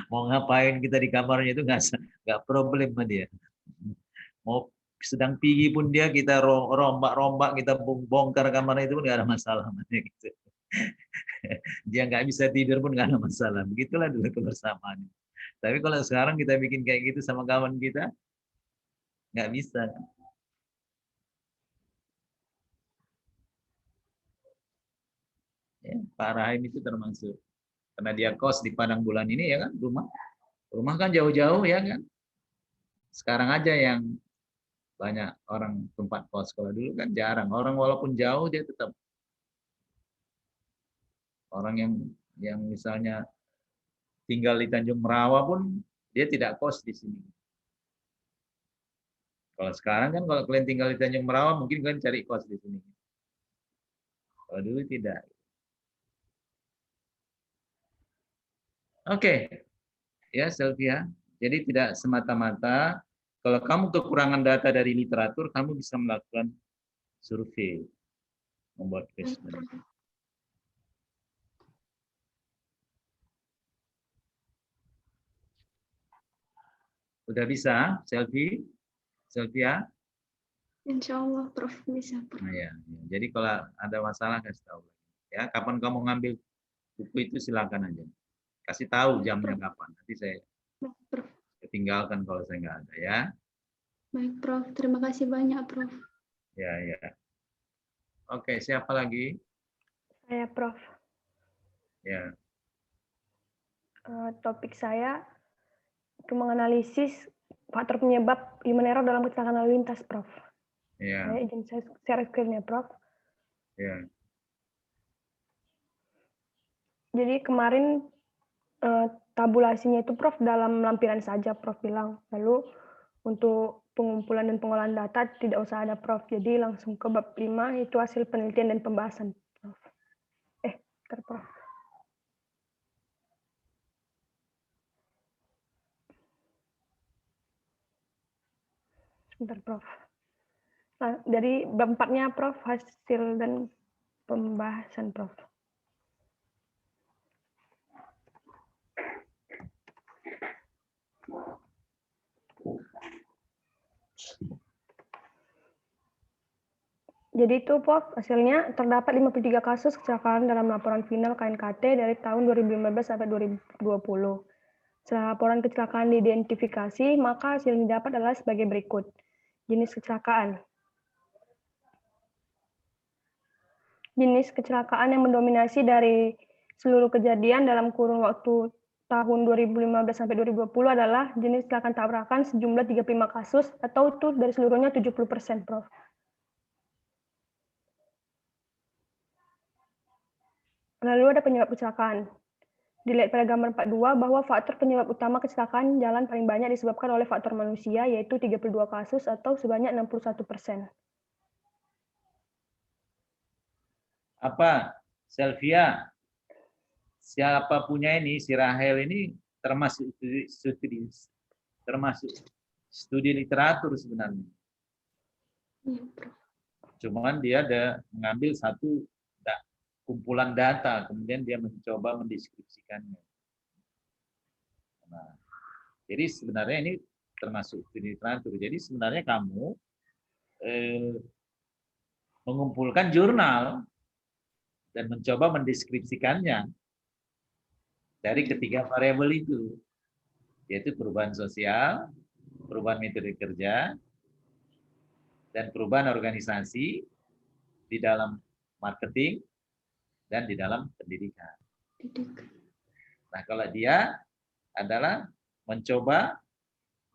Mau ngapain kita di kamarnya itu nggak problem sama dia. Mau sedang pergi pun dia kita rombak-rombak kita bongkar kamar itu pun nggak ada masalah sama dia gitu. Dia nggak bisa tidur pun nggak ada masalah. Begitulah dulu kebersamaan. Tapi kalau sekarang kita bikin kayak gitu sama kawan kita nggak bisa. Ya, Pak Rahim itu termasuk karena dia kos di Padang Bulan ini ya kan rumah kan jauh-jauh ya kan. Sekarang aja yang banyak orang tempat kos, kalau dulu kan jarang orang walaupun jauh dia tetap orang yang misalnya tinggal di Tanjung Merawa pun dia tidak kos di sini. Kalau sekarang kan kalau kalian tinggal di Tanjung Merawa mungkin kalian cari kos di sini. Kalau dulu tidak. Oke, ya Sylvia. Jadi tidak semata-mata kalau kamu kekurangan data dari literatur, kamu bisa melakukan survei, membuat kuesioner. Udah bisa, Sylvia? Insya Allah, Prof. Bisa, Prof. Nah, ya. Jadi kalau ada masalah kasih tahu. Ya, kapan kamu ngambil buku itu silakan aja. Kasih tahu jamnya kapan. Nanti saya Prof. tinggalkan kalau saya nggak ada ya. Baik, Prof. Terima kasih banyak, Prof. Ya, ya. Oke, siapa lagi? Saya, Prof. Ya. Topik saya itu menganalisis faktor penyebab human error dalam kecelakaan lalu lintas, Prof. Ya. Saya izin share screen-nya, Prof. Ya. Jadi kemarin tabulasinya itu, Prof, dalam lampiran saja, Prof bilang. Lalu untuk pengumpulan dan pengolahan data tidak usah ada, Prof. Jadi langsung ke bab 5, itu hasil penelitian dan pembahasan, Prof. Prof. Sebentar, Prof. Nah, dari bab 4-nya, Prof, hasil dan pembahasan, Prof. Jadi itu, Prof, hasilnya terdapat 53 kasus kecelakaan dalam laporan final KNKT dari tahun 2015 sampai 2020. Setelah laporan kecelakaan diidentifikasi, maka hasil yang didapat adalah sebagai berikut. Jenis kecelakaan. Jenis kecelakaan yang mendominasi dari seluruh kejadian dalam kurun waktu tahun 2015 sampai 2020 adalah jenis kecelakaan tabrakan sejumlah 35 kasus, atau itu dari seluruhnya 70%, Prof. Lalu ada penyebab kecelakaan. Dilihat pada gambar 42 bahwa faktor penyebab utama kecelakaan jalan paling banyak disebabkan oleh faktor manusia, yaitu 32 kasus atau sebanyak 61%. Apa, Selvia? Siapa punya ini, si Rahel ini termasuk studi literatur sebenarnya. Iya, Prof. Cuman dia ada mengambil satu kumpulan data, kemudian dia mencoba mendeskripsikannya. Nah, jadi sebenarnya ini termasuk studi literatur. Jadi sebenarnya kamu mengumpulkan jurnal dan mencoba mendeskripsikannya dari ketiga variabel itu, yaitu perubahan sosial, perubahan metode kerja, dan perubahan organisasi di dalam marketing dan di dalam pendidikan. Nah, kalau dia adalah mencoba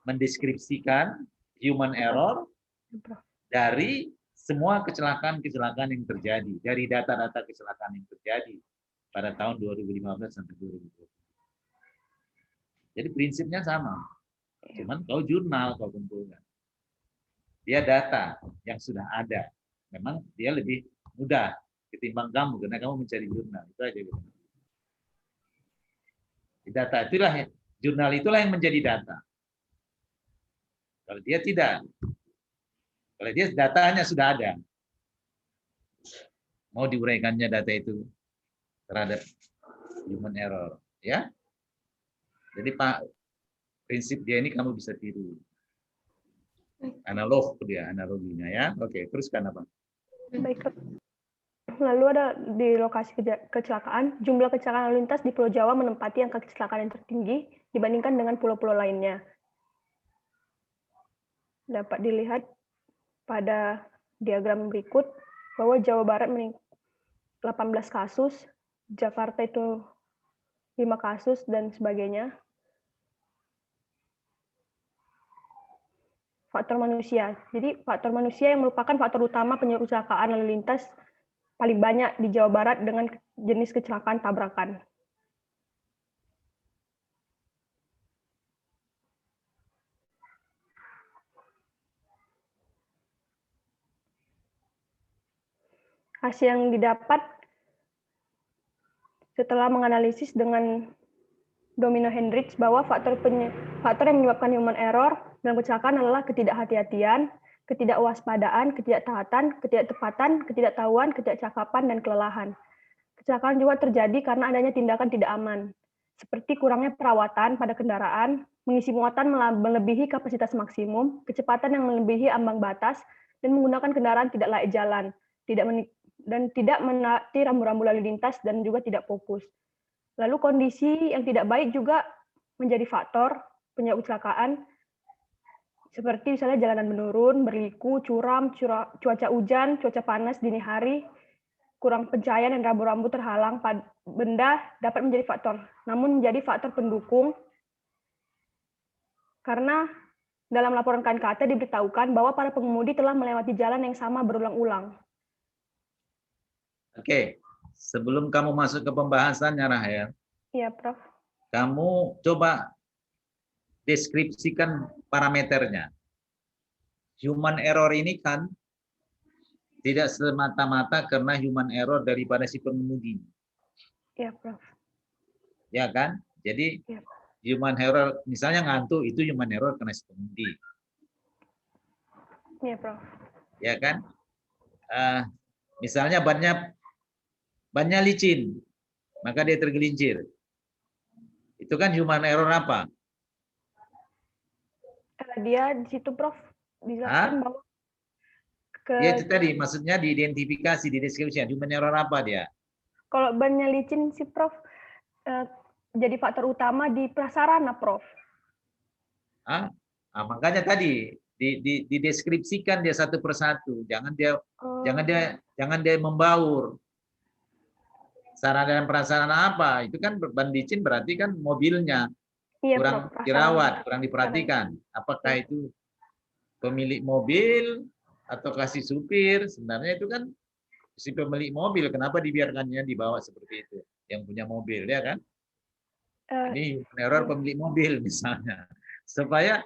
mendeskripsikan human error dari semua kecelakaan-kecelakaan yang terjadi, dari data-data kecelakaan yang terjadi pada tahun 2015 sampai 2020. Jadi prinsipnya sama. Cuman kau jurnal kau kumpulkan. Dia data yang sudah ada. Memang dia lebih mudah ketimbang kamu karena kamu mencari jurnal. Itu aja gitu. Data itulah, jurnal itulah yang menjadi data. Kalau dia tidak. Kalau dia datanya sudah ada. Mau diuraikannya data itu terhadap human error, ya. Jadi Pak, prinsip dia ini kamu bisa tiru. Analog dia, analoginya ya. Oke, teruskan apa? Baik. Lalu ada di lokasi kecelakaan, jumlah kecelakaan lalu lintas di Pulau Jawa menempati angka kecelakaan yang tertinggi dibandingkan dengan pulau-pulau lainnya. Dapat dilihat pada diagram berikut bahwa Jawa Barat 18 kasus, Jakarta itu 5 kasus, dan sebagainya. Faktor manusia. Jadi faktor manusia yang merupakan faktor utama penyebab kecelakaan lalu lintas paling banyak di Jawa Barat dengan jenis kecelakaan tabrakan. Hasil yang didapat setelah menganalisis dengan domino Hendrix bahwa faktor yang menyebabkan human error dalam kecelakaan adalah ketidakhati-hatian, ketidakwaspadaan, ketidaktaatan, ketidaktepatan, ketidaktahuan, ketidakcakapan, dan kelelahan. Kecelakaan juga terjadi karena adanya tindakan tidak aman, seperti kurangnya perawatan pada kendaraan, mengisi muatan melebihi kapasitas maksimum, kecepatan yang melebihi ambang batas, dan menggunakan kendaraan tidak layak jalan, tidak menaati rambu-rambu lalu lintas, dan juga tidak fokus. Lalu kondisi yang tidak baik juga menjadi faktor penyebab kecelakaan, seperti misalnya jalanan menurun, berliku, curam, cuaca hujan, cuaca panas dini hari, kurang pencahayaan dan rambu-rambu terhalang benda dapat menjadi faktor. Namun menjadi faktor pendukung karena dalam laporan KNKT diberitahukan bahwa para pengemudi telah melewati jalan yang sama berulang-ulang. Oke, sebelum kamu masuk ke pembahasannya, Rahel, Iya, Prof. kamu coba deskripsikan parameternya. Human error ini kan tidak semata-mata karena human error daripada si pengemudi. Iya, Prof. Ya kan? Jadi Ya. human error, misalnya ngantuk, itu human error karena si pengemudi. Iya, Prof. Ya kan? Misalnya bannya licin, maka dia tergelincir. Itu kan human error apa? Dia di situ, Prof, dijelaskan bahwa Ya itu tadi, maksudnya diidentifikasi, dideskripsikan. Human error apa dia? kalau bannya licin sih, Prof, jadi faktor utama di prasarana, Prof. Makanya tadi dideskripsikan dia satu persatu. Jangan dia Oh, jangan dia membaur. Sarana dan prasarana apa? Itu kan ban licin berarti kan mobilnya iya, kurang Prof. Prasarana. dirawat, kurang diperhatikan. Apakah Iya. itu pemilik mobil atau kasih supir? Sebenarnya itu kan si pemilik mobil. Kenapa dibiarkannya dibawa seperti itu? Yang punya mobil, ya kan? Ini human error pemilik mobil misalnya. Supaya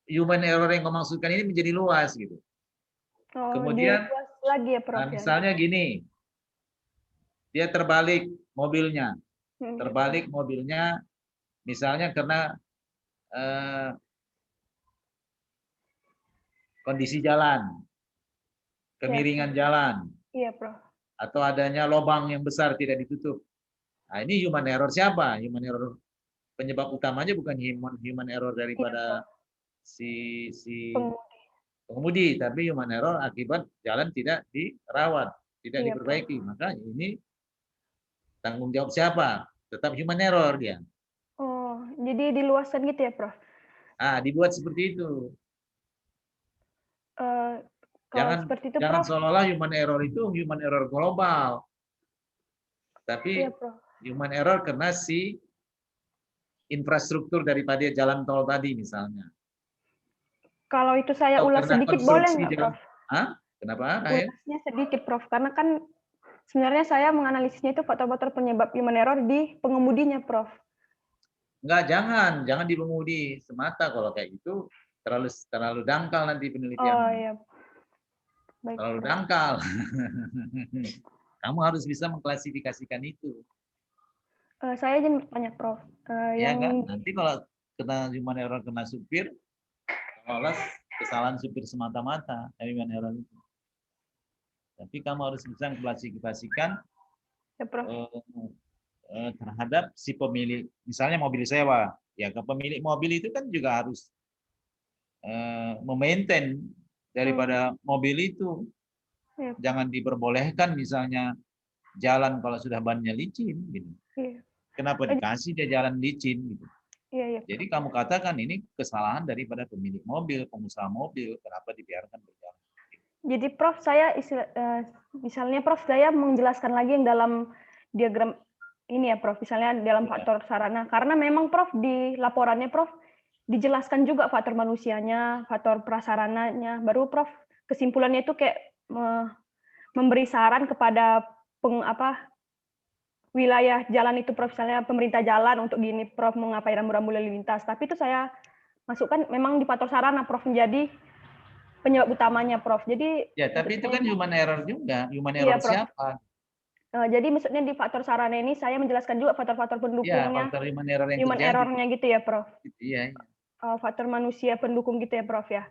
human error yang kau maksudkan ini menjadi luas gitu. Oh, Kemudian diluas lagi ya, Prof. nah, Ya. misalnya gini, dia terbalik mobilnya. Terbalik mobilnya misalnya karena kondisi jalan, kemiringan jalan, Iya, Prof. atau adanya lubang yang besar tidak ditutup. Nah, ini human error siapa? Human error penyebab utamanya bukan human error daripada si pengemudi, tapi human error akibat jalan tidak dirawat, tidak Iya, diperbaiki. Maka ini tanggung jawab siapa? Tetap human error dia. Oh, jadi diluaskan gitu ya, Prof? Ah, dibuat seperti itu. Kalau seperti itu, Jangan Prof. seolah-olah human error itu human error global. Tapi Iya, Prof. human error karena si infrastruktur daripada jalan tol tadi misalnya. Kalau itu saya Atau ulas karena sedikit boleh konstruksi nggak, jalan. Prof? Hah? Kenapa? Rahel? Ulasnya sedikit, Prof. Karena kan sebenarnya saya menganalisisnya itu faktor-faktor penyebab human error di pengemudinya, Prof. Enggak, jangan di pengemudi semata. Kalau kayak gitu terlalu dangkal nanti penelitian. Oh, iya. Baik, Terlalu Prof. dangkal. Kamu harus bisa mengklasifikasikan itu. Saya izin bertanya, Prof. Ya Yang kan? Nanti kalau kena human error kena supir, kalau kesalahan supir semata-mata, human error itu. Tapi kamu harus bisa mengklasifikasikan ya, Prof. Terhadap si pemilik, misalnya mobil sewa, ya ke pemilik mobil itu kan juga harus memaintain daripada mobil itu. Iya. Jangan diperbolehkan misalnya jalan kalau sudah bannya licin, gitu. Iya. Kenapa dikasih dia jalan licin, gitu. Iya, iya. Jadi kamu katakan ini kesalahan daripada pemilik mobil, pengusaha mobil, kenapa dibiarkan berjalan. Jadi Prof, saya misalnya Prof, saya menjelaskan lagi yang dalam diagram ini ya Prof, misalnya dalam faktor sarana. Karena memang Prof di laporannya Prof dijelaskan juga faktor manusianya, faktor prasarananya. Baru Prof kesimpulannya itu kayak memberi saran kepada wilayah jalan itu Prof, misalnya pemerintah jalan untuk gini Prof mengapai rambu-rambu lalu lintas. Tapi itu saya masukkan memang di faktor sarana Prof menjadi penyebab utamanya Prof. Jadi ya, tapi itu kan human error juga. Human iya, error Prof. siapa? Jadi maksudnya di faktor sarana ini saya menjelaskan juga faktor-faktor pendukungnya. Ya, faktor human error yang human terjadi. error-nya gitu ya, Prof. Iya. Faktor manusia pendukung gitu ya, Prof ya.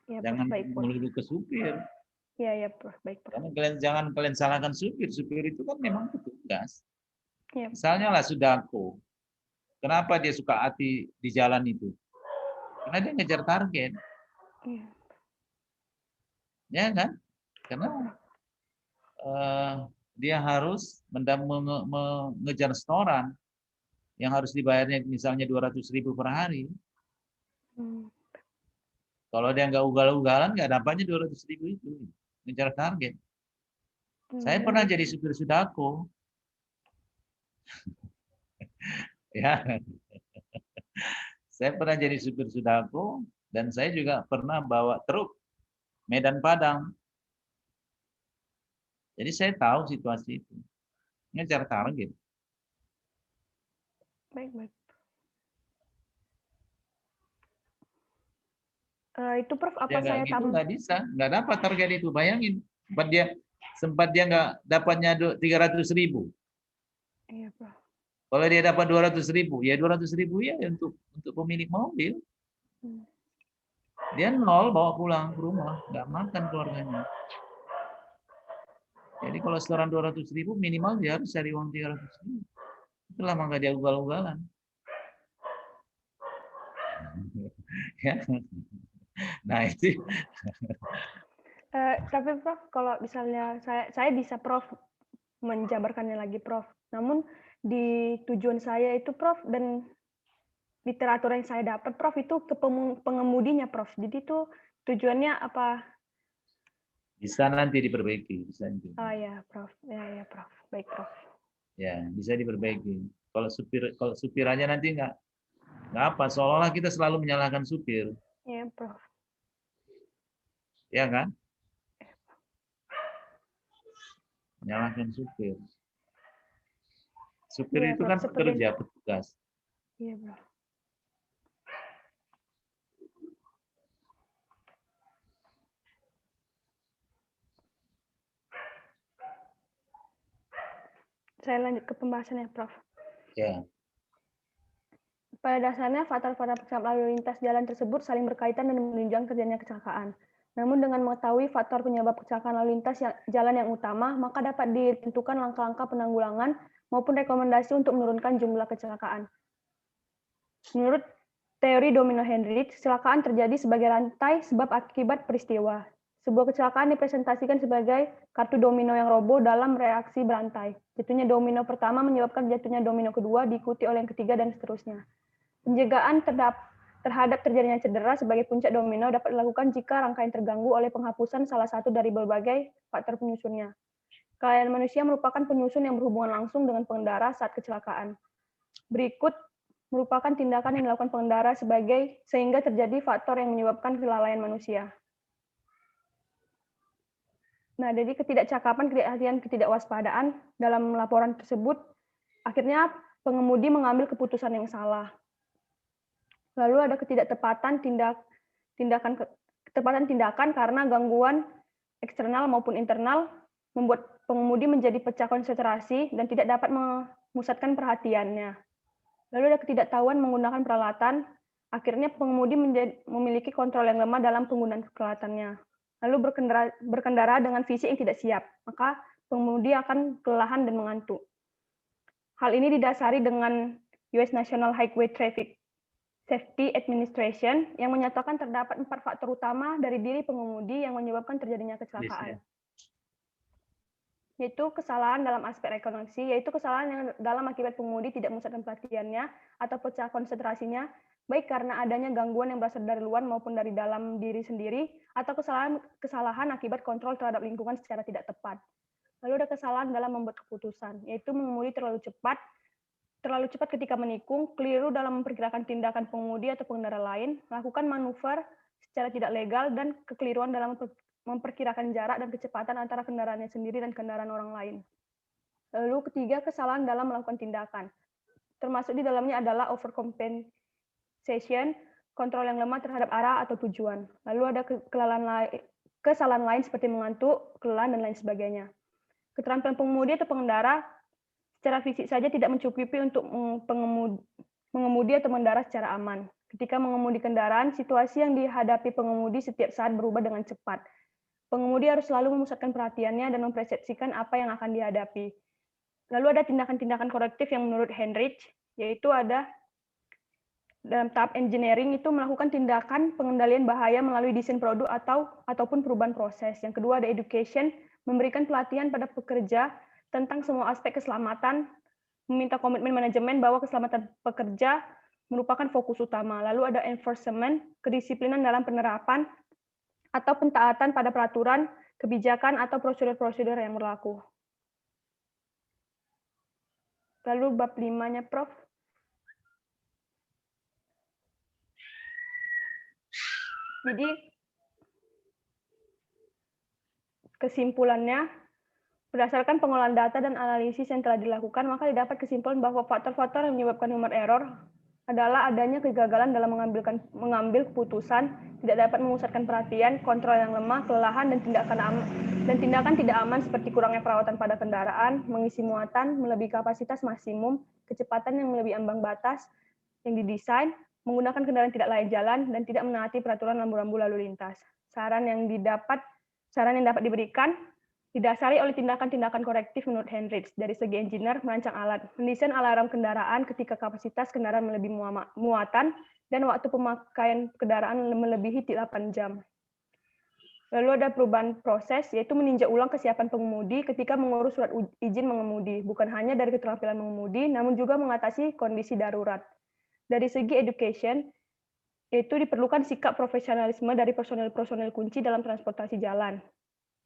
Ya, jangan Prof, baik, Prof. melulu ke supir. Iya, ya, Prof. Baik, Prof. Karena jangan kalian salahkan supir. Supir itu kan memang petugas. Ya. Misalnya lah Sudako. Kenapa dia suka hati di jalan itu? Karena dia ngejar target. Iya. Ya kan? Karena dia harus mengejar setoran yang harus dibayarnya misalnya 200.000 per hari. Kalau dia nggak ugal-ugalan, nggak dapatnya 200.000 itu. Ngejar target. Saya pernah jadi supir Sudako. Ya, saya pernah jadi supir Sudako dan saya juga pernah bawa truk Medan Padang. Jadi saya tahu situasi itu. Ngejar target. Baik. Itu Prof, apa Ya, saya gitu nggak bisa, nggak dapat target itu. Bayangin, sempat dia nggak dapatnya 300.000. Iya, Prof. Kalau dia dapat 200.000, ya 200.000 ya untuk pemilik mobil. Dia nol bawa pulang ke rumah, nggak makan keluarganya. Jadi kalau setoran 200.000 minimal dia harus cari uang 300.000. Itulah maka dia ugal-ugalan. Ya. Nah itu. Tapi Prof, kalau misalnya saya bisa Prof menjabarkannya lagi Prof. Namun di tujuan saya itu Prof dan literatur yang saya dapat, Prof, itu ke pengemudinya, Prof. Jadi itu tujuannya apa? Bisa nanti diperbaiki, bisa nanti. Oh ya, Prof. Ya, Prof. Baik, Prof. Ya, bisa diperbaiki. Kalau supir aja nanti nggak apa, seolah-olah kita selalu menyalahkan supir, Ya, Prof. ya kan? Menyalahkan supir. Supir Iya, itu Prof. kan Seperti pekerja, petugas. iya, Prof. Saya lanjut ke pembahasannya, Prof. Ya, Pada dasarnya, faktor-faktor penyebab lalu lintas jalan tersebut saling berkaitan dan menunjang terjadinya kecelakaan. Namun dengan mengetahui faktor penyebab kecelakaan lalu lintas jalan yang utama, maka dapat ditentukan langkah-langkah penanggulangan maupun rekomendasi untuk menurunkan jumlah kecelakaan. Menurut teori domino Hendrich, kecelakaan terjadi sebagai rantai sebab akibat peristiwa. Sebuah kecelakaan dipresentasikan sebagai kartu domino yang roboh dalam reaksi berantai. Jatuhnya domino pertama menyebabkan jatuhnya domino kedua, diikuti oleh yang ketiga, dan seterusnya. Penjagaan terhadap terjadinya cedera sebagai puncak domino dapat dilakukan jika rangkaian terganggu oleh penghapusan salah satu dari berbagai faktor penyusunnya. Kelalaian manusia merupakan penyusun yang berhubungan langsung dengan pengendara saat kecelakaan. Berikut merupakan tindakan yang dilakukan pengendara sehingga terjadi faktor yang menyebabkan kelalaian manusia. Nah, jadi ketidakcakapan, kehati-hatian, ketidakwaspadaan dalam laporan tersebut, akhirnya pengemudi mengambil keputusan yang salah. Lalu ada ketidaktepatan tindakan karena gangguan eksternal maupun internal membuat pengemudi menjadi pecah konsentrasi dan tidak dapat memusatkan perhatiannya. Lalu ada ketidaktahuan menggunakan peralatan, akhirnya pengemudi memiliki kontrol yang lemah dalam penggunaan peralatannya. Lalu berkendara dengan fisik yang tidak siap, maka pengemudi akan kelelahan dan mengantuk. Hal ini didasari dengan US National Highway Traffic Safety Administration yang menyatakan terdapat 4 faktor utama dari diri pengemudi yang menyebabkan terjadinya kecelakaan. Yaitu kesalahan dalam aspek rekognisi, yaitu kesalahan yang dalam akibat pengemudi tidak memusatkan perhatiannya atau pecah konsentrasinya, baik karena adanya gangguan yang berasal dari luar maupun dari dalam diri sendiri, atau kesalahan akibat kontrol terhadap lingkungan secara tidak tepat. Lalu ada kesalahan dalam membuat keputusan, yaitu mengemudi terlalu cepat ketika menikung, keliru dalam memperkirakan tindakan pengemudi atau pengendara lain, melakukan manuver secara tidak legal, dan kekeliruan dalam memperkirakan jarak dan kecepatan antara kendaraannya sendiri dan kendaraan orang lain. Lalu ketiga, kesalahan dalam melakukan tindakan. Termasuk di dalamnya adalah overcompensation, kontrol yang lemah terhadap arah atau tujuan. Lalu ada kesalahan lain seperti mengantuk, kelelahan, dan lain sebagainya. Keterampilan pengemudi atau pengendara secara fisik saja tidak mencukupi untuk mengemudi atau mengendara secara aman. Ketika mengemudi kendaraan, situasi yang dihadapi pengemudi setiap saat berubah dengan cepat. Pengemudi harus selalu memusatkan perhatiannya dan mempersepsikan apa yang akan dihadapi. Lalu ada tindakan-tindakan korektif yang menurut Hendrich, yaitu ada dalam tahap engineering itu melakukan tindakan pengendalian bahaya melalui desain produk ataupun perubahan proses. Yang kedua ada education, memberikan pelatihan pada pekerja tentang semua aspek keselamatan, meminta komitmen manajemen bahwa keselamatan pekerja merupakan fokus utama. Lalu ada enforcement, kedisiplinan dalam penerapan atau pentaatan pada peraturan, kebijakan, atau prosedur-prosedur yang berlaku. Lalu bab 5-nya, Prof. Jadi, kesimpulannya, berdasarkan pengolahan data dan analisis yang telah dilakukan, maka didapat kesimpulan bahwa faktor-faktor yang menyebabkan human error adalah adanya kegagalan dalam mengambil keputusan, tidak dapat memusatkan perhatian, kontrol yang lemah, kelelahan, dan tindakan tidak aman seperti kurangnya perawatan pada kendaraan, mengisi muatan, melebihi kapasitas maksimum, kecepatan yang melebihi ambang batas yang didesain, menggunakan kendaraan tidak layak jalan, dan tidak menaati peraturan rambu-rambu lalu lintas. Saran yang dapat diberikan didasari oleh tindakan-tindakan korektif menurut Hendrich. Dari segi engineer, merancang alat, mendesain alarm kendaraan ketika kapasitas kendaraan melebihi muatan, dan waktu pemakaian kendaraan melebihi 8 jam. Lalu ada perubahan proses, yaitu meninjau ulang kesiapan pengemudi ketika mengurus surat izin mengemudi, bukan hanya dari keterampilan mengemudi, namun juga mengatasi kondisi darurat. dari segi education, itu diperlukan sikap profesionalisme dari personel-personel kunci dalam transportasi jalan.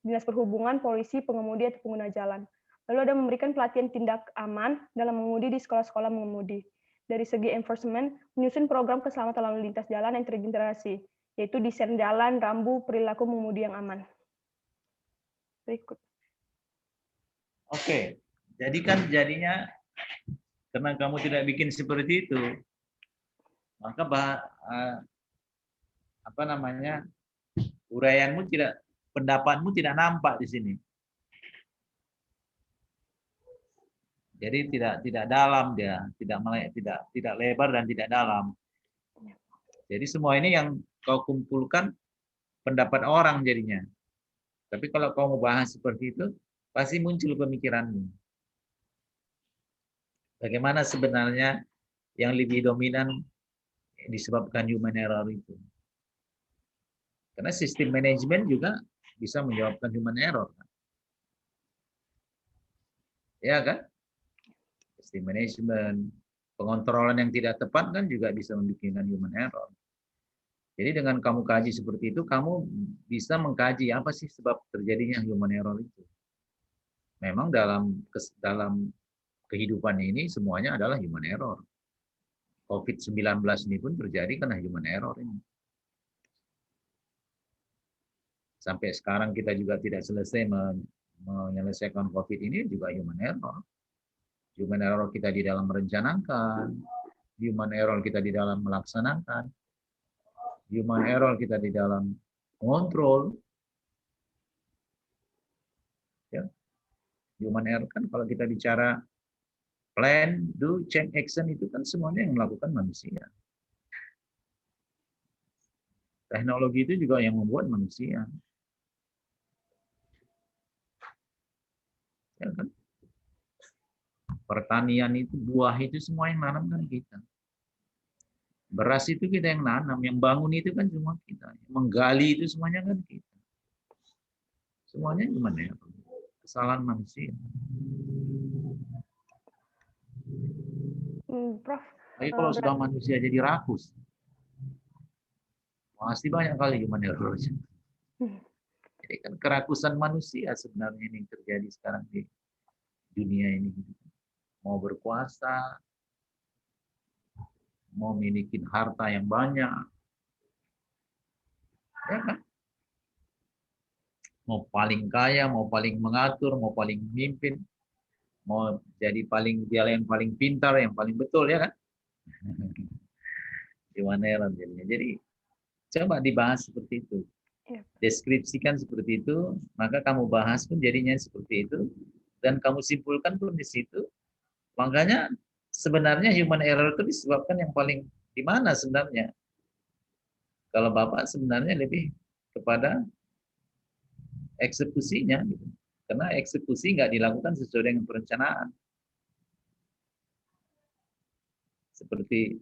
Dinas Perhubungan, polisi, pengemudi, atau pengguna jalan. Lalu ada memberikan pelatihan tindak aman dalam mengemudi di sekolah-sekolah mengemudi. Dari segi enforcement, menyusun program keselamatan lalu lintas jalan yang terintegrasi, yaitu desain jalan, rambu, perilaku mengemudi yang aman. Berikut. Oke, jadi kan jadinya karena kamu tidak bikin seperti itu, maka uraianmu tidak, pendapatmu tidak nampak di sini. Jadi tidak dalam dia, tidak lebar dan tidak dalam. Jadi semua ini yang kau kumpulkan pendapat orang jadinya. Tapi kalau kau mau bahas seperti itu, pasti muncul pemikiranmu. Bagaimana sebenarnya yang lebih dominan disebabkan human error itu. Karena sistem manajemen juga bisa menyebabkan human error. Ya kan? Sistem manajemen, pengontrolan yang tidak tepat kan juga bisa membuat human error. Jadi dengan kamu kaji seperti itu, kamu bisa mengkaji apa sih sebab terjadinya human error itu. Memang dalam kehidupan ini semuanya adalah human error. COVID-19 ini pun terjadi karena human error ini. Sampai sekarang kita juga tidak selesai menyelesaikan COVID ini juga human error. Human error kita di dalam merencanakan, human error kita di dalam melaksanakan, human error kita di dalam mengontrol. Ya. Human error kan kalau kita bicara plan, do, change, action itu kan semuanya yang melakukan manusia. Teknologi itu juga yang membuat manusia. Ya kan? Pertanian itu, buah itu semua yang nanam kan kita. Beras itu kita yang nanam, yang bangun itu kan semua kita. Yang menggali itu semuanya kan kita. Semuanya gimana ya? Kesalahan manusia. Prof. Tapi kalau sudah manusia jadi rakus, pasti banyak kali human error. Jadi kan kerakusan manusia sebenarnya ini terjadi sekarang di dunia ini. Mau berkuasa, mau memiliki harta yang banyak, ya kan? Mau paling kaya, mau paling mengatur, mau paling memimpin, mau jadi dia yang paling pintar, yang paling betul, ya kan? Gimana ya jadinya? Jadi coba dibahas seperti itu, deskripsikan seperti itu, maka kamu bahas pun jadinya seperti itu, dan kamu simpulkan pun di situ. Makanya sebenarnya human error itu disebabkan yang paling di mana sebenarnya? Kalau Bapak sebenarnya lebih kepada eksekusinya, gitu. Karena eksekusi nggak dilakukan sesuai dengan perencanaan. Seperti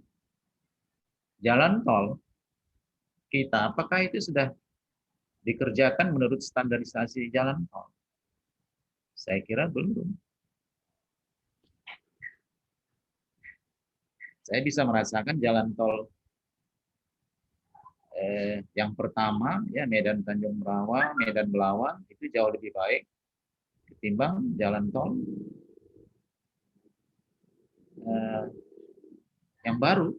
jalan tol kita, apakah itu sudah dikerjakan menurut standarisasi jalan tol? Saya kira belum. Saya bisa merasakan jalan tol yang pertama, ya Medan Tanjung Merawa, Medan Belawan, itu jauh lebih baik ketimbang jalan tol yang baru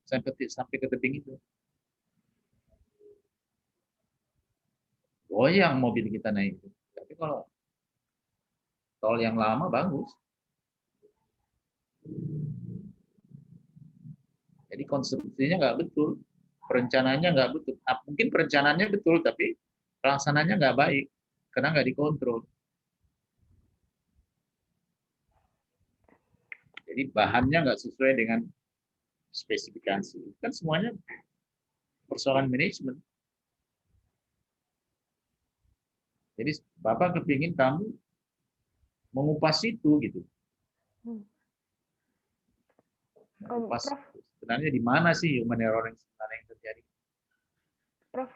sampai ke tebing itu. Goyang mobil kita naik itu. Tapi kalau tol yang lama bagus. Jadi konstruksinya nggak betul, perencanaannya nggak betul. Mungkin perencanaannya betul, tapi pelaksananya nggak baik karena nggak dikontrol. Jadi bahannya nggak sesuai dengan spesifikasi. Kan semuanya persoalan manajemen. Jadi Bapak kepingin kamu mengupas itu gitu. Mengupas sebenarnya di mana sih human error yang sebenarnya yang terjadi? Prof,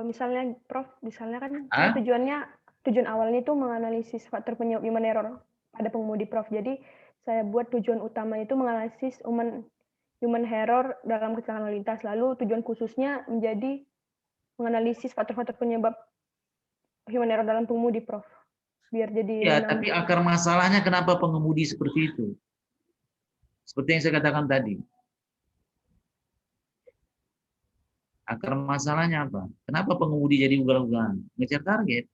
misalnya kan tujuan awalnya itu menganalisis faktor penyebab human error pada pengemudi, Prof. Jadi saya buat tujuan utama itu menganalisis human error dalam kecelakaan lalu lintas. Lalu tujuan khususnya menjadi menganalisis faktor-faktor penyebab human error dalam pengemudi, Prof. Biar jadi Ya, tapi akar masalahnya kenapa pengemudi seperti itu? Seperti yang saya katakan tadi. Akar masalahnya apa? Kenapa pengemudi jadi ugal-ugalan? Ngejar target.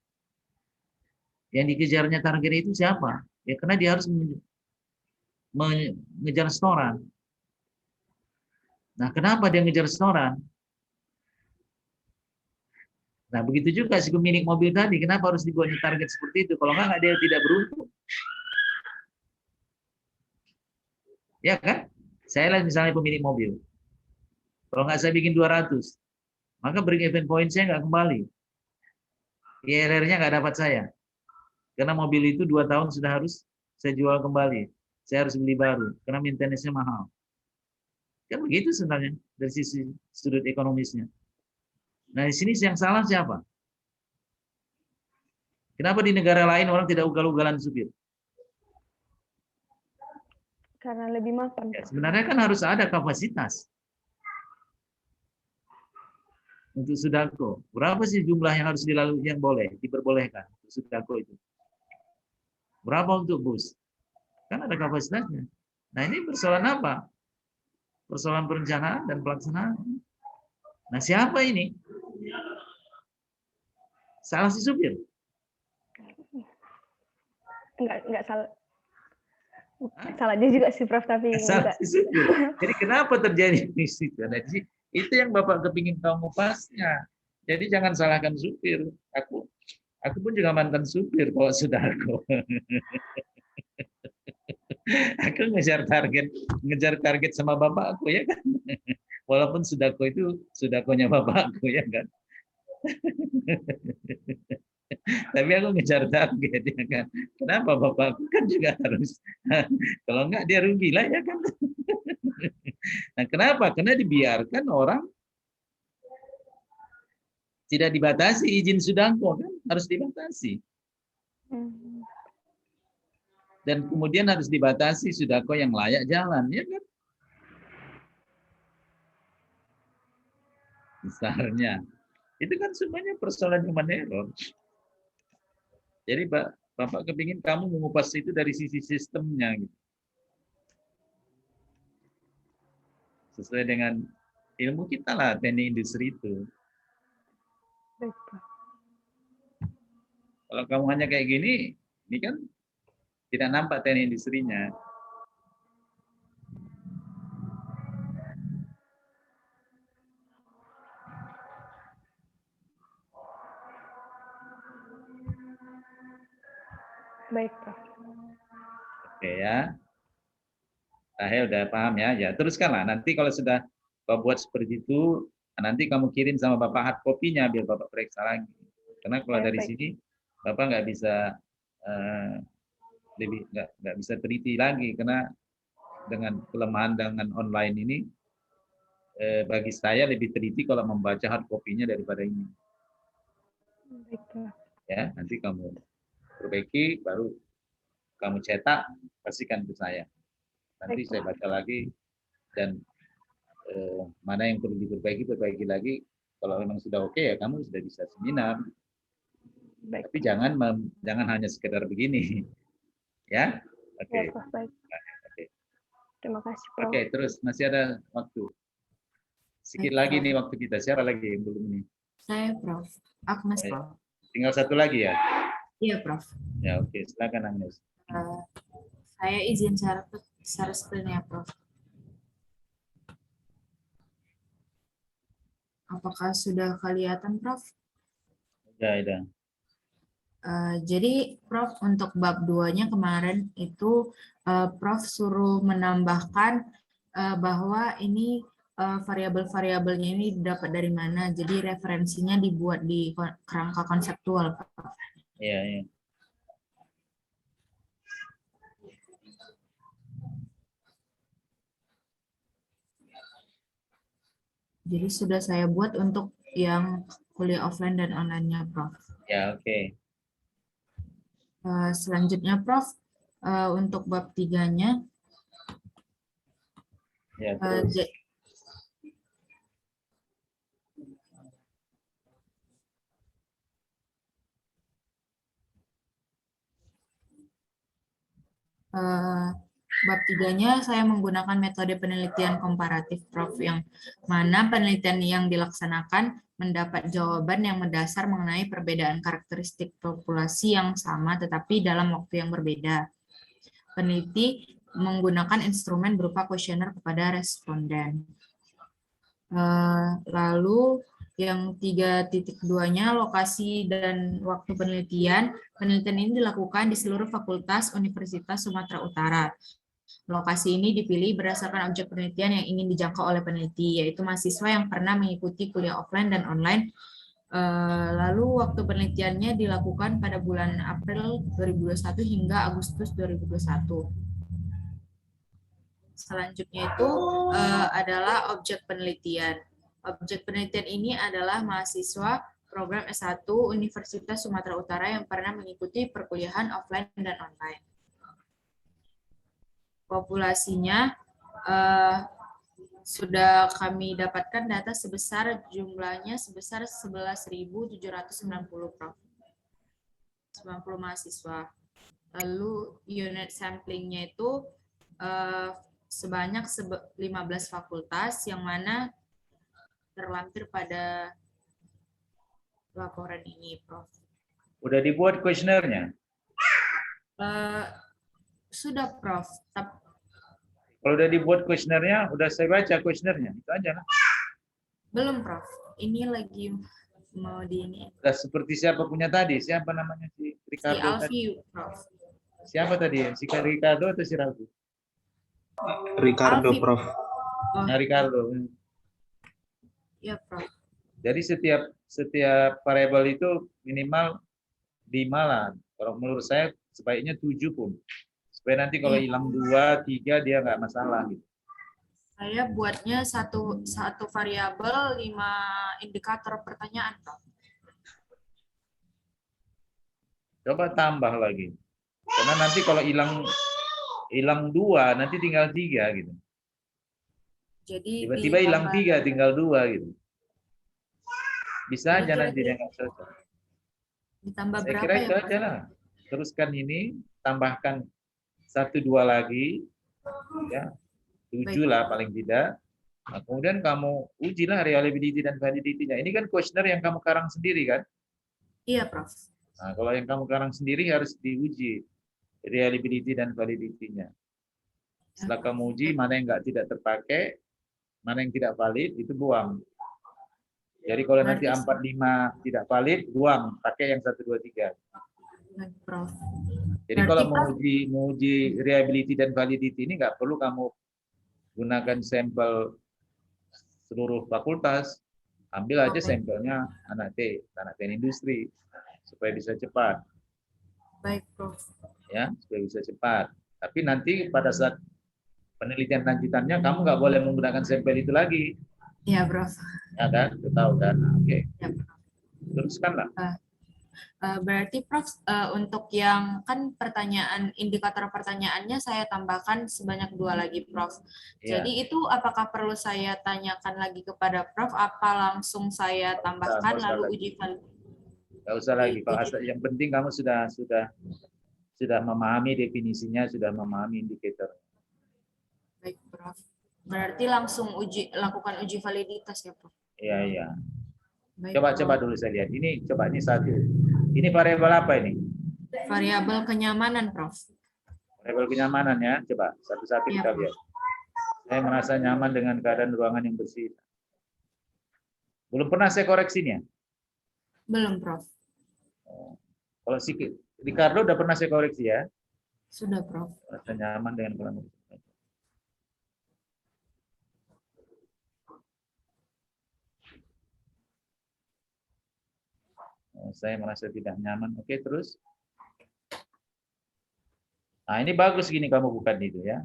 Yang dikejarnya target itu siapa? Ya karena dia harus mengejar setoran. Nah, kenapa dia ngejar setoran? Nah, begitu juga si pemilik mobil tadi, kenapa harus dibuatnya target seperti itu? Kalau enggak, dia tidak beruntung. Ya kan? Saya misalnya pemilik mobil. Kalau nggak saya bikin 200, maka break even point saya nggak kembali. IRR-nya nggak dapat saya. Karena mobil itu 2 tahun sudah harus saya jual kembali. Saya harus beli baru, karena maintenance-nya mahal. Kan begitu sebenarnya, dari sisi sudut ekonomisnya. Nah, di sini yang salah siapa? Kenapa di negara lain orang tidak ugal-ugalan supir? karena lebih mapan. Ya, sebenarnya kan harus ada kapasitas. Untuk Sudako, berapa sih jumlah yang harus dilalui yang boleh diperbolehkan untuk Sudako itu? Berapa untuk bus? Kan ada kapasitasnya. Nah, ini persoalan apa? Persoalan perencanaan dan pelaksanaan. Nah, siapa ini? Salah si supir. Enggak salah. Salah dia juga sih, Prof, tapi Salah enggak. si supir. Jadi kenapa terjadi di situ? Nah, itu yang Bapak kepingin tahu ngupasnya. Jadi jangan salahkan supir. Aku pun juga mantan supir kalau Sudako. Aku ngejar target sama bapakku ya kan. Walaupun Sudako itu Sudakonya bapakku ya kan. Tapi aku ngejar target ya kan. Kenapa bapakku kan juga harus kalau enggak dia rugi lah ya kan. Nah, kenapa? Karena dibiarkan orang tidak dibatasi izin Sudako kan, harus dibatasi. Dan kemudian harus dibatasi Sudako yang layak jalan ya kan. Besarnya. Itu kan semuanya persoalan human error. Jadi Bapak kepingin kamu mengupas itu dari sisi sistemnya gitu. Sesuai dengan ilmu kita lah teknik industri itu. Baik, Prof. Kalau kamu hanya kayak gini, ini kan tidak nampak teknik industrinya. Baik, Prof. Oke ya. Saya udah paham ya. Ya teruskanlah. Nanti kalau sudah Bapak buat seperti itu, nanti kamu kirim sama Bapak hard copy-nya biar Bapak periksa lagi. Karena kalau Ya, dari baik. sini Bapak nggak bisa nggak bisa teliti lagi karena dengan kelemahan dengan online ini bagi saya lebih teliti kalau membaca hard copy-nya daripada ini. Baik, Prof. Ya, nanti kamu perbaiki baru kamu cetak kasihkan ke saya. Nanti Baik, saya baca lagi dan mana yang perlu perbaiki lagi. Kalau memang sudah oke ya kamu sudah bisa seminar. Baik. Tapi jangan hanya sekedar begini. Ya. Oke. Ya, Prof. Baik. Oke. Terima kasih, Prof. Oke, terus masih ada waktu. Sedikit Baik, lagi Prof. nih waktu kita. Siapa lagi yang belum ini? Saya, Prof. Agnes, Baik. Prof. Tinggal satu lagi ya? Iya, Prof. Ya, oke. Silakan Agnes. Saya izin share screen ya, Prof. Apakah sudah kelihatan, Prof? Udah. Jadi, Prof, untuk bab 2-nya kemarin itu Prof suruh menambahkan bahwa ini variabel-variabelnya ini dapat dari mana. Jadi referensinya dibuat di kerangka konseptual, Prof. Iya. Jadi sudah saya buat untuk yang kuliah offline dan online-nya, Prof. Ya, oke. Selanjutnya, Prof, untuk bab 3-nya, Ya, Eh, terus. ja- eh, Bab 3-nya saya menggunakan metode penelitian komparatif, Prof, yang mana penelitian yang dilaksanakan mendapat jawaban yang mendasar mengenai perbedaan karakteristik populasi yang sama tetapi dalam waktu yang berbeda. Peneliti menggunakan instrumen berupa kuesioner kepada responden. Lalu yang 3.2-nya lokasi dan waktu penelitian. Penelitian ini dilakukan di seluruh fakultas Universitas Sumatera Utara. Lokasi ini dipilih berdasarkan objek penelitian yang ingin dijangkau oleh peneliti, yaitu mahasiswa yang pernah mengikuti kuliah offline dan online. Lalu waktu penelitiannya dilakukan pada bulan April 2021 hingga Agustus 2021. Selanjutnya itu adalah objek penelitian. Objek penelitian ini adalah mahasiswa program S1 Universitas Sumatera Utara yang pernah mengikuti perkuliahan offline dan online. Populasinya sudah kami dapatkan data jumlahnya sebesar 11.790, Prof. 90 mahasiswa. Lalu unit samplingnya itu sebanyak 15 fakultas yang mana terlampir pada laporan ini, Prof. Udah dibuat kuesionernya? Sudah, Prof. Kalau udah dibuat kuesionernya, udah saya baca kuesionernya. Itu aja lah. Belum, Prof. Ini lagi mau di ini. Udah seperti siapa punya tadi? Siapa namanya? Si Si Ricardo tadi? Alfie, Prof. Siapa tadi? Si Ricardo atau si Ragu? Ricardo, Alfie. Prof. Oh, Nah, Ricardo. ya, Prof. Jadi setiap variabel itu minimal 5 lah. Kalau menurut saya sebaiknya 7 pun. Supaya nanti kalau hilang 2, 3 dia nggak masalah gitu. Saya buatnya satu variabel 5 indikator pertanyaan, Prof. Coba tambah lagi. Karena nanti kalau hilang 2, nanti tinggal 3 gitu. Jadi Tiba-tiba hilang 3, tinggal 2 gitu. Bisa aja Kira-kira nanti dia nggak cocok. ditambah Saya berapa kira ya, itu Prof? aja lah. Teruskan ini, tambahkan 1-2 lagi, ya 7 lah paling tidak. Nah, kemudian kamu ujilah reliability dan validity-nya. Ini kan kuesioner yang kamu karang sendiri kan? Iya, Prof. Nah, kalau yang kamu karang sendiri harus diuji reliability dan validity-nya. Setelah kamu uji mana yang tidak terpakai, mana yang tidak valid, itu buang. Jadi kalau nanti 4, 5 tidak valid, buang, pakai yang 1, 2, 3. Baik, Prof. Jadi kalau menguji reliability dan validity ini nggak perlu kamu gunakan sampel seluruh fakultas, ambil aja sampelnya anak teknik industri supaya bisa cepat. Baik, Prof. Ya, supaya bisa cepat. Tapi nanti pada saat penelitian lanjutannya kamu nggak boleh menggunakan sampel itu lagi. Iya, Prof. Ya kan? Itu tahu kan? Oke. Ya, Prof. Teruskanlah. Berarti Prof, untuk yang kan indikator pertanyaannya saya tambahkan sebanyak 2 lagi, Prof. Ya. Jadi itu apakah perlu saya tanyakan lagi kepada Prof? Apa langsung saya tambahkan Nggak usah lalu lagi. uji valid? Nggak usah lagi. Kalau yang penting kamu sudah memahami definisinya, sudah memahami indikator. Baik, Prof. Berarti langsung lakukan uji validitas ya, Prof? Iya, iya. Baik, Coba dulu saya lihat. Ini 1. Ini variabel apa ini? Variabel kenyamanan, Prof. Variabel kenyamanan ya. Coba satu-satu Iya, kita Prof. lihat. Saya merasa nyaman dengan keadaan ruangan yang bersih. Belum pernah saya koreksinya. Belum, Prof. Kalau si Ricardo udah pernah saya koreksi ya. Sudah, Prof. Merasa nyaman dengan keadaan bersih. Saya merasa tidak nyaman. Oke, terus. Nah, ini bagus gini kamu bukan itu ya.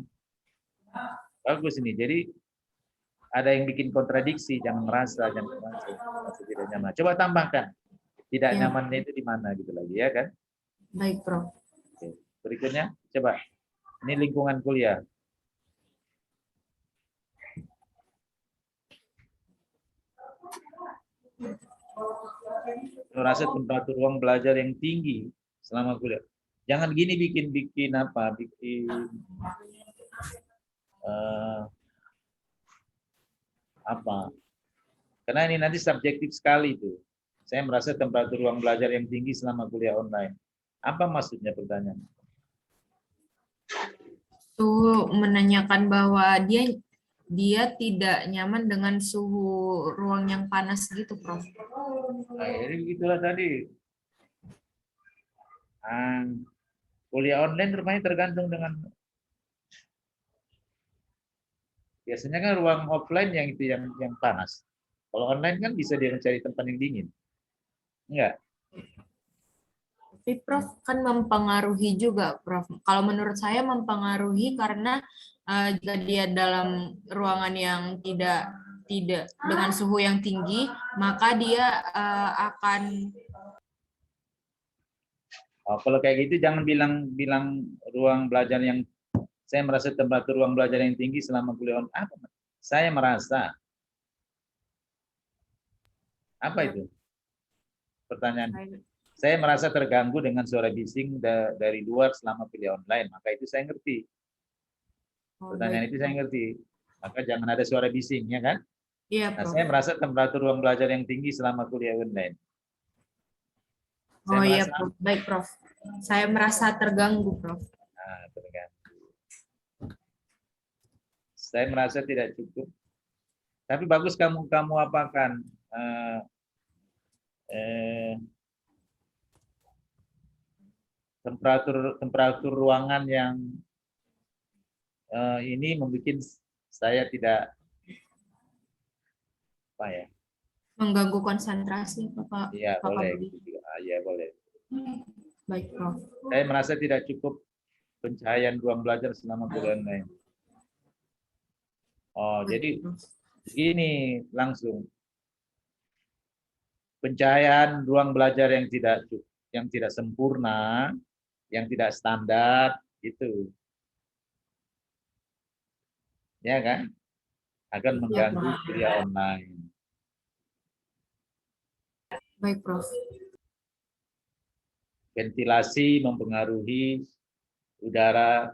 Bagus ini. Jadi ada yang bikin kontradiksi, jangan merasa tidak nyaman. Coba tambahkan. Tidak Ya. nyamannya itu di mana gitu lagi ya kan? Baik, Prof. Oke. Berikutnya, coba. Ini lingkungan kuliah. Merasa temperatur ruang belajar yang tinggi selama kuliah. Jangan gini bikin apa? Apa? Karena ini nanti subjektif sekali tuh. Saya merasa temperatur ruang belajar yang tinggi selama kuliah online. Apa maksudnya pertanyaan? Tuh menanyakan bahwa dia tidak nyaman dengan suhu ruang yang panas gitu, Prof. Nah, jadi begitulah tadi. Kuliah online rupanya tergantung dengan biasanya kan ruang offline yang itu yang panas. Kalau online kan bisa dia mencari tempat yang dingin. Enggak? Tapi Prof kan mempengaruhi juga, Prof. Kalau menurut saya mempengaruhi karena jika dia dalam ruangan yang tidak dengan suhu yang tinggi, maka dia akan kalau kayak gitu jangan bilang ruang belajar yang saya merasa temperatur ruang belajar yang tinggi selama kuliah online. Apa? Saya merasa. Apa itu? Pertanyaan. Saya merasa terganggu dengan suara bising dari luar selama kuliah online. Maka itu saya ngerti. Pertanyaan itu saya ngerti. Maka jangan ada suara bising, ya kan? Iya, Nah, Prof. saya merasa temperatur ruang belajar yang tinggi selama kuliah online. Oh iya, Prof. Baik, Prof. Saya merasa terganggu, Prof. Nah, terganggu. Saya merasa tidak cukup. Tapi bagus kamu apakan temperatur ruangan yang ini membuat saya tidak apa ya? Mengganggu konsentrasi, Pak. Iya, boleh. Iya, boleh. Baik, Prof. Saya merasa tidak cukup pencahayaan ruang belajar selama kuliah online. Oh, jadi gini langsung. Pencahayaan ruang belajar yang tidak sempurna, yang tidak standar, itu. Ya kan? Akan mengganggu kuliah online. Baik, Prof. Ventilasi mempengaruhi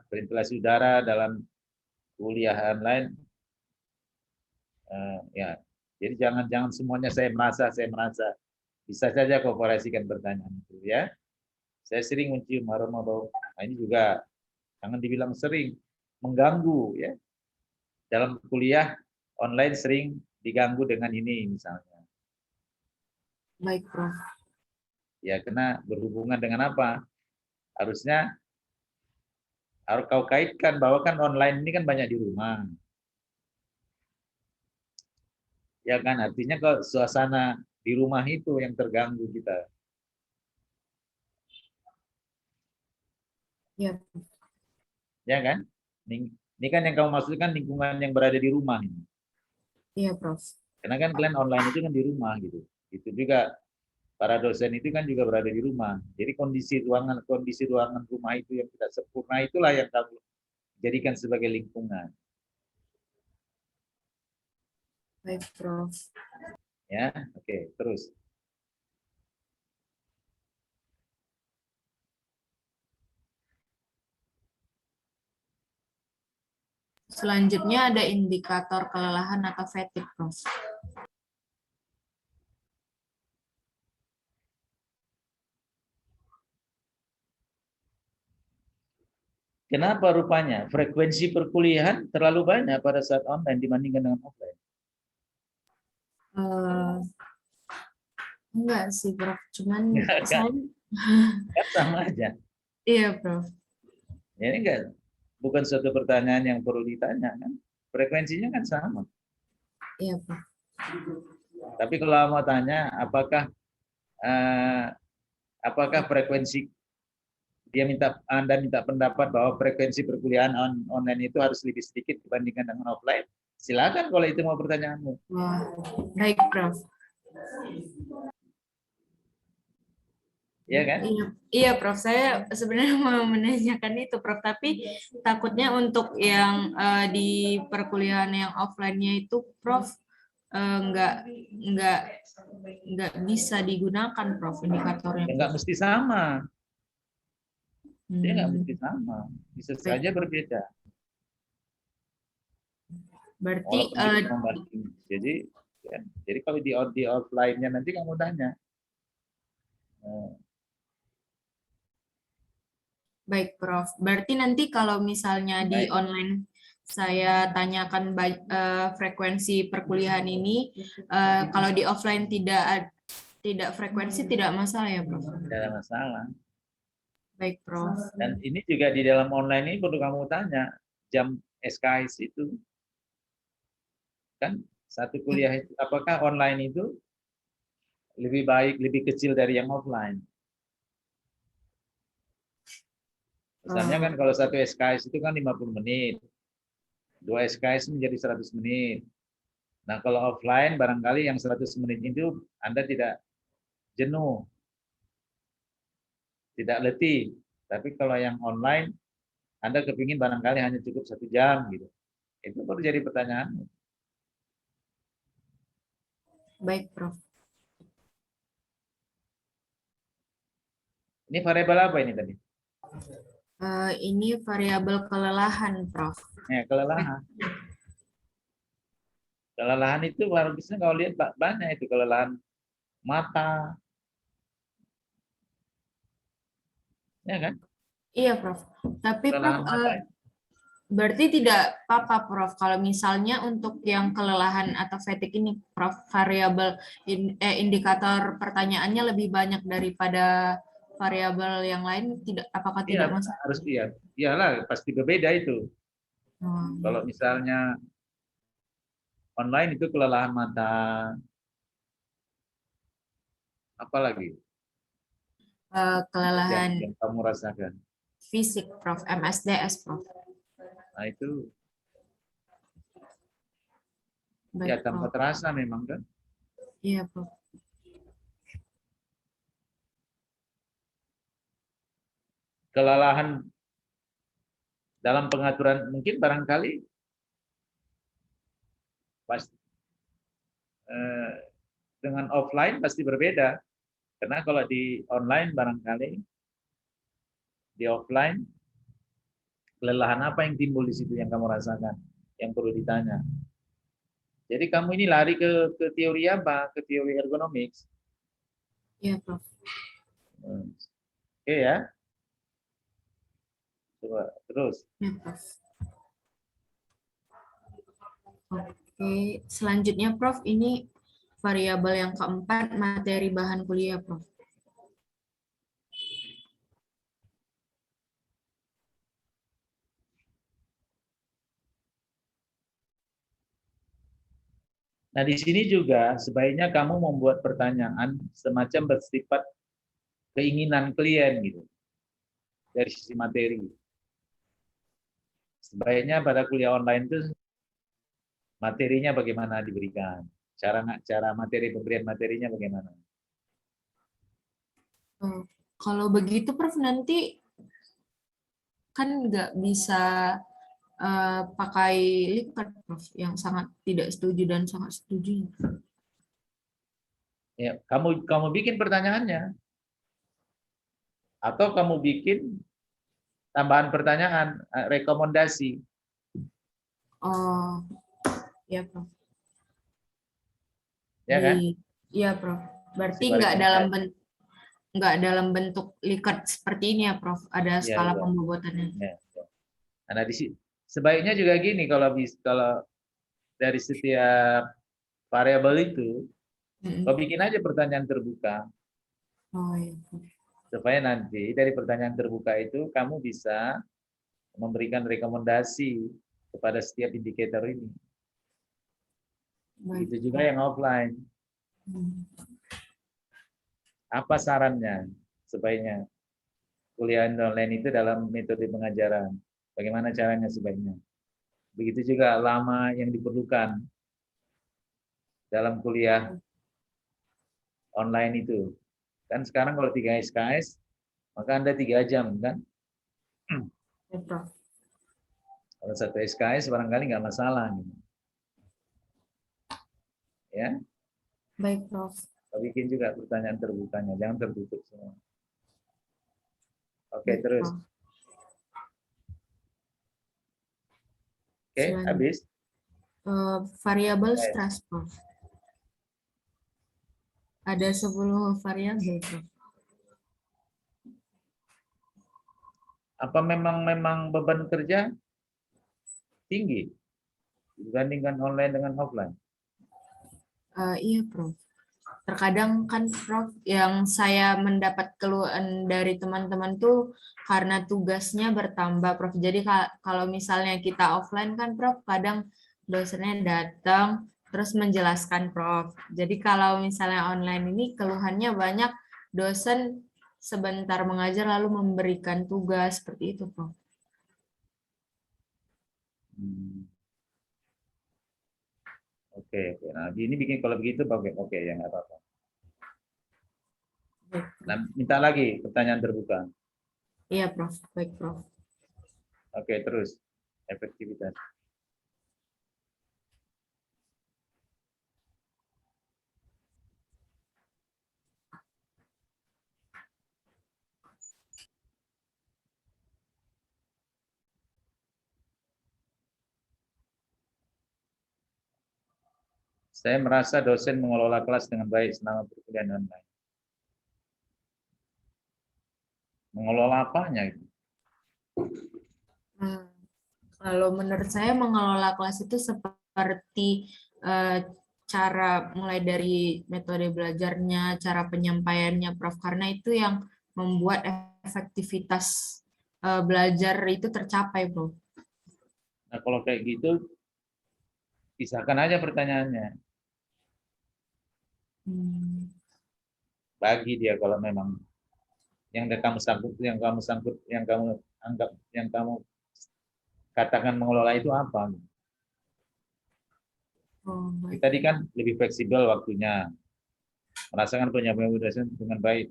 ventilasi udara dalam kuliah online. Ya, jadi jangan semuanya saya merasa. Bisa saja korporasikan pertanyaan itu, ya. Saya sering mencium aroma bau. Nah, ini juga jangan dibilang sering mengganggu, ya. Dalam kuliah online sering diganggu dengan ini misalnya. Baik, Prof. Ya, karena berhubungan dengan apa? Harusnya harus kau kaitkan bahwa kan online ini kan banyak di rumah. Ya kan, artinya kalau suasana di rumah itu yang terganggu kita. Ya. Ya kan? Ini kan yang kamu maksudkan lingkungan yang berada di rumah ini. Iya, Prof. Karena kan kalian online itu kan di rumah gitu. Itu juga para dosen itu kan juga berada di rumah. Jadi kondisi ruangan rumah itu yang tidak sempurna itulah yang kamu jadikan sebagai lingkungan. Baik, Prof. Ya, oke, terus. Selanjutnya ada indikator kelelahan atau fatigue, Prof. Kenapa rupanya frekuensi perkuliahan terlalu banyak pada saat online dibandingkan dengan offline? Enggak sih, Prof. Cuman Kan sama aja. Iya, Prof. Ya, ini bukan suatu pertanyaan yang perlu ditanya kan? Frekuensinya kan sama. Iya, Prof. Tapi kalau mau tanya apakah frekuensi Anda minta pendapat bahwa frekuensi perkuliahan online itu harus lebih sedikit dibandingkan dengan offline? Silakan kalau itu mau pertanyaanmu. Wah, baik, Prof. Iya kan? Iya, Prof. Saya sebenarnya mau menanyakan itu, Prof. Tapi takutnya untuk yang di perkuliahan yang offline-nya itu, Prof, nggak bisa digunakan, Prof, indikatornya. Ya nggak mesti sama. Dia nggak mesti Hmm, sama. Bisa baik. saja berbeda. Berarti Walaupun kita membanding. Jadi kalau di offline-nya nanti kamu tanya. baik, Prof. Berarti nanti kalau misalnya di Baik. online saya tanyakan frekuensi perkuliahan ini, kalau di offline tidak frekuensi, tidak masalah ya, Prof? Tidak ada masalah. Baik, Prof. Dan ini juga di dalam online ini perlu kamu tanya jam SKS itu kan satu kuliah itu apakah online itu lebih baik, lebih kecil dari yang offline. Misalnya kan kalau satu SKS itu kan 50 menit. 2 SKS menjadi 100 menit. Nah, kalau offline barangkali yang 100 menit itu Anda tidak jenuh. Tidak letih. Tapi kalau yang online Anda kepingin barangkali hanya cukup 1 jam gitu. Itu baru jadi pertanyaan. Baik, Prof. Ini variabel apa ini tadi? Ini variabel kelelahan, Prof. Ya, kelelahan. Kelelahan itu harusnya kalau lihat banyak itu kelelahan mata. Ya kan? Iya, Prof. Tapi, Prof, Kelelahan mata. berarti tidak apa-apa, Prof, kalau misalnya untuk yang kelelahan atau fatigue ini, Prof, variabel indikator pertanyaannya lebih banyak daripada variabel yang lain, apakah tidak Iya, masalah? harus lihat. Iyalah, pasti berbeda itu. Kalau misalnya online itu kelelahan mata, apalagi Kelelahan yang kamu rasakan. fisik, Prof, MSDS, Prof. Nah itu Baik, ya tanpa Prof. terasa memang kan. Iya, Prof. Kelelahan dalam pengaturan mungkin barangkali pas dengan offline pasti berbeda. Karena kalau di online barangkali di offline kelelahan apa yang timbul di situ yang kamu rasakan, yang perlu ditanya. Jadi kamu ini lari ke teori apa? Ke teori ergonomics. Iya, Prof. Oke ya. Coba terus. Iya, Prof. Oke, selanjutnya, Prof, ini variabel yang keempat, materi bahan kuliah, Prof. Nah, di sini juga sebaiknya kamu membuat pertanyaan semacam bersifat keinginan klien gitu. Dari sisi materi. Sebaiknya pada kuliah online itu materinya bagaimana diberikan. Cara materi pemberian materinya bagaimana. Kalau begitu, Prof, nanti kan nggak bisa pakai lipat, Prof, yang sangat tidak setuju dan sangat setuju. Ya, kamu bikin pertanyaannya. Atau kamu bikin tambahan pertanyaan, rekomendasi. Oh, ya, Prof. Ya kan? Iya, Prof. Berarti Sifat nggak dalam bentuk Likert seperti ini ya, Prof. Ada ya, skala ya. pembobotannya. Ya, ya. Nah, sebaiknya juga gini kalau dari setiap variabel itu, kau bikin aja pertanyaan terbuka. Oh, iya, Prof. Supaya nanti dari pertanyaan terbuka itu kamu bisa memberikan rekomendasi kepada setiap indikator ini. Baik. Itu juga yang offline. Apa sarannya sebaiknya kuliah online itu dalam metode pengajaran? Bagaimana caranya sebaiknya? Begitu juga lama yang diperlukan dalam kuliah online itu. Kan sekarang kalau 3 SKS, maka Anda 3 jam kan? Ya, Prof. Kalau 1 SKS barangkali nggak masalah. Ya, Baik, Prof. kita bikin juga pertanyaan terbukanya, jangan tertutup semua. Oke, Baik, terus. Prof. Oke, habis. Variabel Yes. stress, Prof. Ada 10 variabel, Prof. Apa memang beban kerja tinggi dibandingkan online dengan offline? Iya, Prof. Terkadang kan, Prof, yang saya mendapat keluhan dari teman-teman tuh karena tugasnya bertambah, Prof. Jadi kalau misalnya kita offline kan, Prof, kadang dosennya datang terus menjelaskan, Prof. Jadi kalau misalnya online ini keluhannya banyak, dosen sebentar mengajar lalu memberikan tugas seperti itu, Prof. Oke. Nah, ini bikin kalau begitu oke ya nggak apa-apa. Nah, minta lagi pertanyaan terbuka. Iya, Prof. Baik, Prof. Oke, terus efektivitas. Saya merasa dosen mengelola kelas dengan baik selama perkuliahan online. Mengelola apanya itu? Kalau menurut saya mengelola kelas itu seperti cara mulai dari metode belajarnya, cara penyampaiannya, Prof. Karena itu yang membuat efektivitas belajar itu tercapai, Prof. Nah, kalau kayak gitu, pisahkan aja pertanyaannya. Bagi dia kalau memang yang kamu anggap, yang kamu katakan mengelola itu apa? Oh, baik. Tadi kan lebih fleksibel waktunya, merasakan penyampaian dosen dengan baik,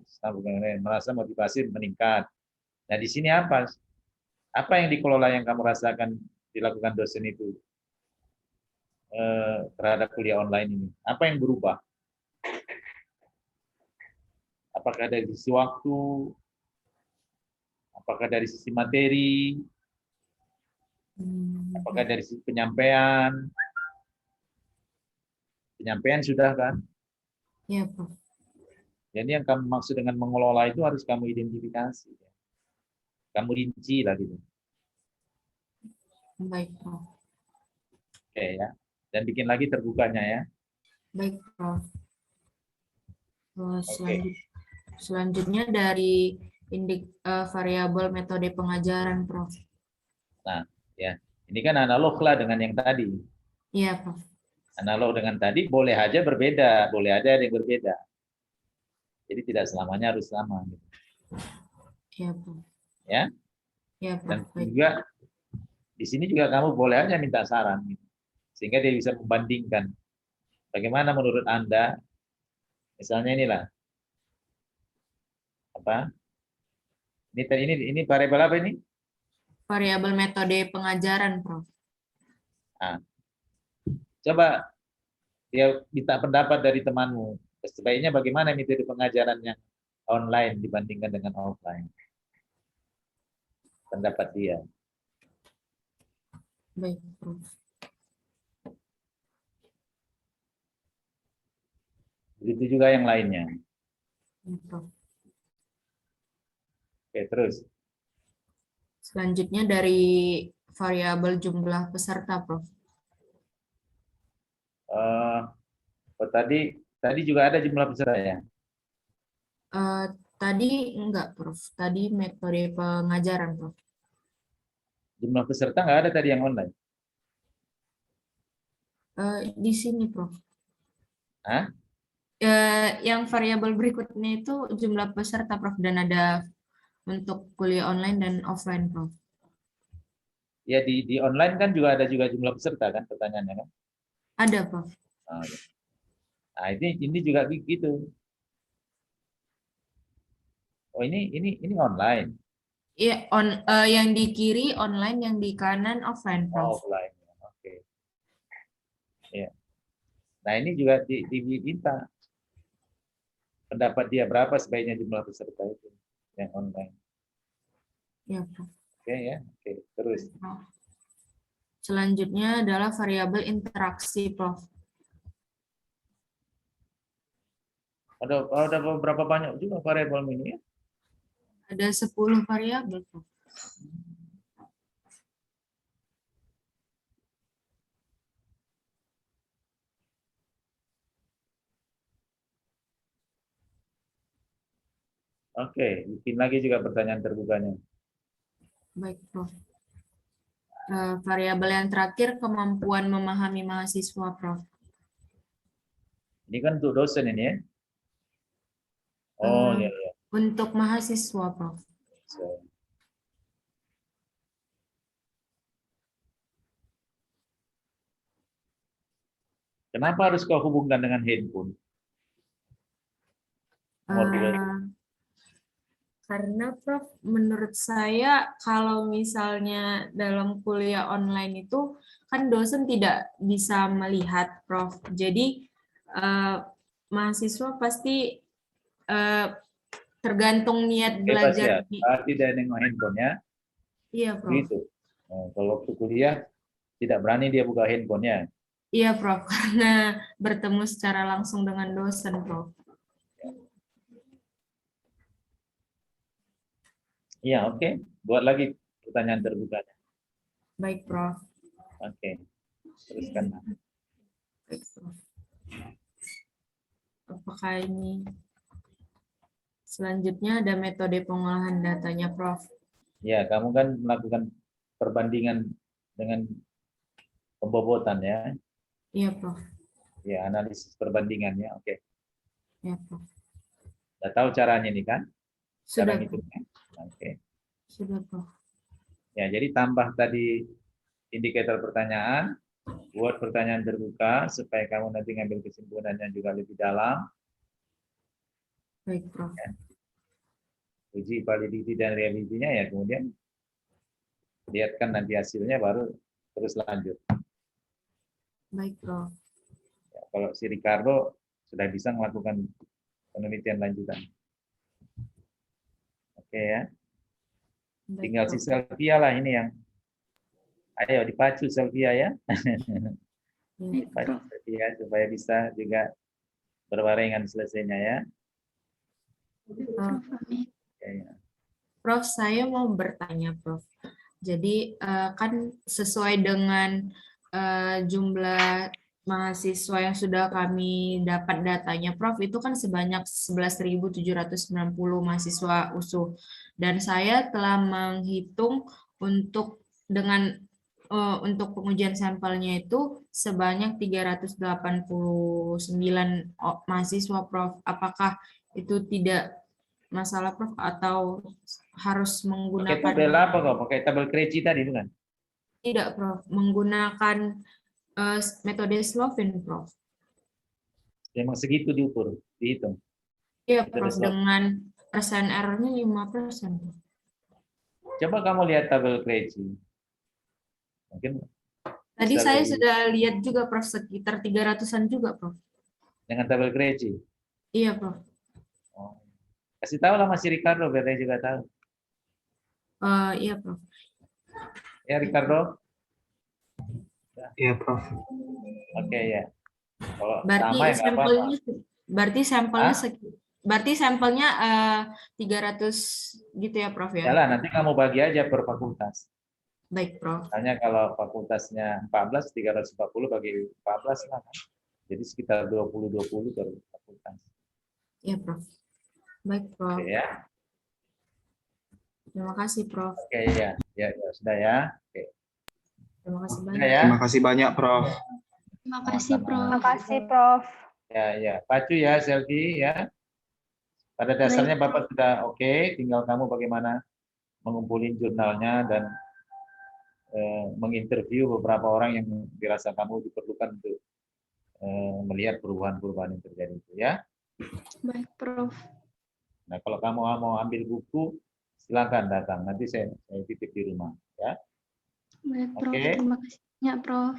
merasa motivasi meningkat. Nah, di sini apa? Apa yang dikelola yang kamu rasakan dilakukan dosen itu terhadap kuliah online ini? Apa yang berubah? Apakah dari sisi waktu? Apakah dari sisi materi? Apakah dari sisi penyampaian? Penyampaian sudah kan? Iya, Prof. Jadi yang kamu maksud dengan mengelola itu harus kamu identifikasi. Kamu rinci lah gitu. Baik, Prof. Oke ya. Dan bikin lagi terbukanya ya. Baik, Prof. Selanjutnya dari variabel metode pengajaran, Prof. Nah, ya. Ini kan analog lah dengan yang tadi. Iya, Prof. Analog dengan tadi boleh aja berbeda, boleh aja ada yang berbeda. Jadi tidak selamanya harus sama. Gitu. Iya, Prof. Ya. Iya, Prof. Dan Baik. juga di sini juga kamu boleh aja minta saran, gitu. Sehingga dia bisa membandingkan. Bagaimana menurut Anda? Misalnya inilah apa? Ini variabel apa ini? Variabel metode pengajaran, Prof. Nah, coba dia minta pendapat dari temanmu. Sebaiknya bagaimana metode pengajaran yang online dibandingkan dengan offline? Pendapat dia. Baik, Prof. Begitu juga yang lainnya. Ya, Prof. Oke, terus. Selanjutnya dari variabel jumlah peserta, Prof. Tadi juga ada jumlah peserta ya? Tadi enggak, Prof. Tadi metode pengajaran, Prof. Jumlah peserta nggak ada tadi yang online? Di sini, Prof. Hah? Yang variabel berikutnya itu jumlah peserta, Prof. Dan ada untuk kuliah online dan offline, Prof. Ya di online kan juga ada juga jumlah peserta kan pertanyaannya kan? Ada, Prof. Nah, ini juga gitu. Oh, ini online. Iya, yang di kiri online, yang di kanan offline, Prof. Offline. Oke. Ya. Nah, ini juga diminta pendapat dia berapa sebaiknya jumlah peserta itu yang online. Ya, Prof. Oke ya, oke. Terus. Selanjutnya adalah variabel interaksi, Prof. Ada beberapa banyak juga variabel ini ya? Ada 10 variabel, Prof. Oke, bikin lagi juga pertanyaan terbukanya. Baik, Prof. Variabel yang terakhir, kemampuan memahami mahasiswa, Prof. Ini kan untuk dosen ini ya? Oh, Eh, iya, iya. Untuk mahasiswa, Prof. So, kenapa harus kau hubungkan dengan handphone? Ngobrol. Karena Prof, menurut saya kalau misalnya dalam kuliah online itu kan dosen tidak bisa melihat, Prof. Jadi mahasiswa pasti tergantung niat Bebas ya, belajar. tidak nengok handphonenya, Iya, Prof. gitu. Nah, kalau waktu kuliah tidak berani dia buka handphonenya. Iya, Prof. Karena bertemu secara langsung dengan dosen, Prof. Iya, oke. Buat lagi pertanyaan terbukanya. Baik, Prof. Oke. Teruskan. Baik, Prof. Apakah ini selanjutnya ada metode pengolahan datanya, Prof? Ya, kamu kan melakukan perbandingan dengan pembobotan ya. Iya, Prof. Ya, analisis perbandingannya. Oke. Iya, Prof. Sudah tahu caranya nih kan? Cara Sudah, Prof. ngitungnya. Oke. Sudah, Prof. Ya, jadi tambah tadi indikator pertanyaan, buat pertanyaan terbuka supaya kamu nanti ngambil kesimpulannya juga lebih dalam. Baik, Prof. Uji validity dan realitinya ya, kemudian lihatkan nanti hasilnya baru terus lanjut. Baik, Prof. Ya, kalau si Ricardo sudah bisa melakukan penelitian lanjutan. Oke ya. Baik, Tinggal si Prof. Selvia lah ini yang ayo dipacu Selvia ya. Ya. Dipacu Selvia supaya bisa juga berbarengan selesainya ya. Oke, ya. Prof, saya mau bertanya, Prof. Jadi kan sesuai dengan jumlah mahasiswa yang sudah kami dapat datanya, Prof, itu kan sebanyak 11.790 mahasiswa USU. Dan saya telah menghitung untuk untuk pengujian sampelnya itu sebanyak 389 mahasiswa, Prof. Apakah itu tidak masalah, Prof, atau harus Pakai menggunakan tabel apa kok? Pakai tabel Krejci tadi bukan? tidak, Prof, menggunakan metode Slovin, Prof? Memang segitu diukur, dihitung. Iya, Metode Prof, Slovin. dengan persen errornya 5%. Coba kamu lihat tabel Krejci. Mungkin Tadi bisa saya lebih- sudah lihat juga, Prof, sekitar 300-an juga, Prof. dengan tabel Krejci. Iya, Prof. Oh. Kasih tahu lah Mas Ricardo biar dia juga tahu. Iya, Prof. Ya Ricardo. Iya, Prof. Oke ya. Kalau Berarti sama ya nggak apa-apa. sampelnya Hah? berarti sampelnya 300 gitu ya, Prof, ya? Yalah, nanti kamu bagi aja per fakultas. Baik, Prof. Misalnya kalau fakultasnya 14, 340 bagi 14 lah kan. Jadi sekitar 20-20 per fakultas. Iya, Prof. Baik, Prof. Oke ya. Terima kasih, Prof. Oke ya. Ya, sudah ya. Oke. Terima kasih Sudah banyak. ya. Terima kasih banyak, Prof. Terima kasih, Sama-sama. Prof. Terima kasih, Prof. Ya, ya. Pacu ya, Selvi ya. Pada dasarnya Bapak sudah oke, tinggal kamu bagaimana mengumpulin jurnalnya dan menginterview beberapa orang yang dirasa kamu diperlukan untuk melihat perubahan-perubahan yang terjadi itu ya. Baik, Prof. Nah, kalau kamu mau ambil buku, silakan datang. Nanti saya titip di rumah ya. Baik, Prof. Oke. Terima kasih banyak, Prof.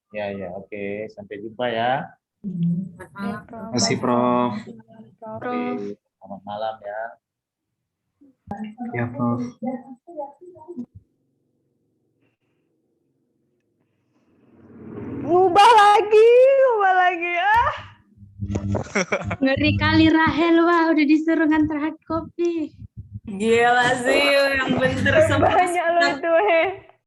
Ya, ya, oke. Sampai jumpa ya. Terima kasih, Prof. Prof. Selamat malam ya. Ya, Prof. Ngubah lagi ah. Ngeri kali Rahel, wah udah disuruh ngantar hard copy. Gila sih, yang bener sama Banyak loh itu.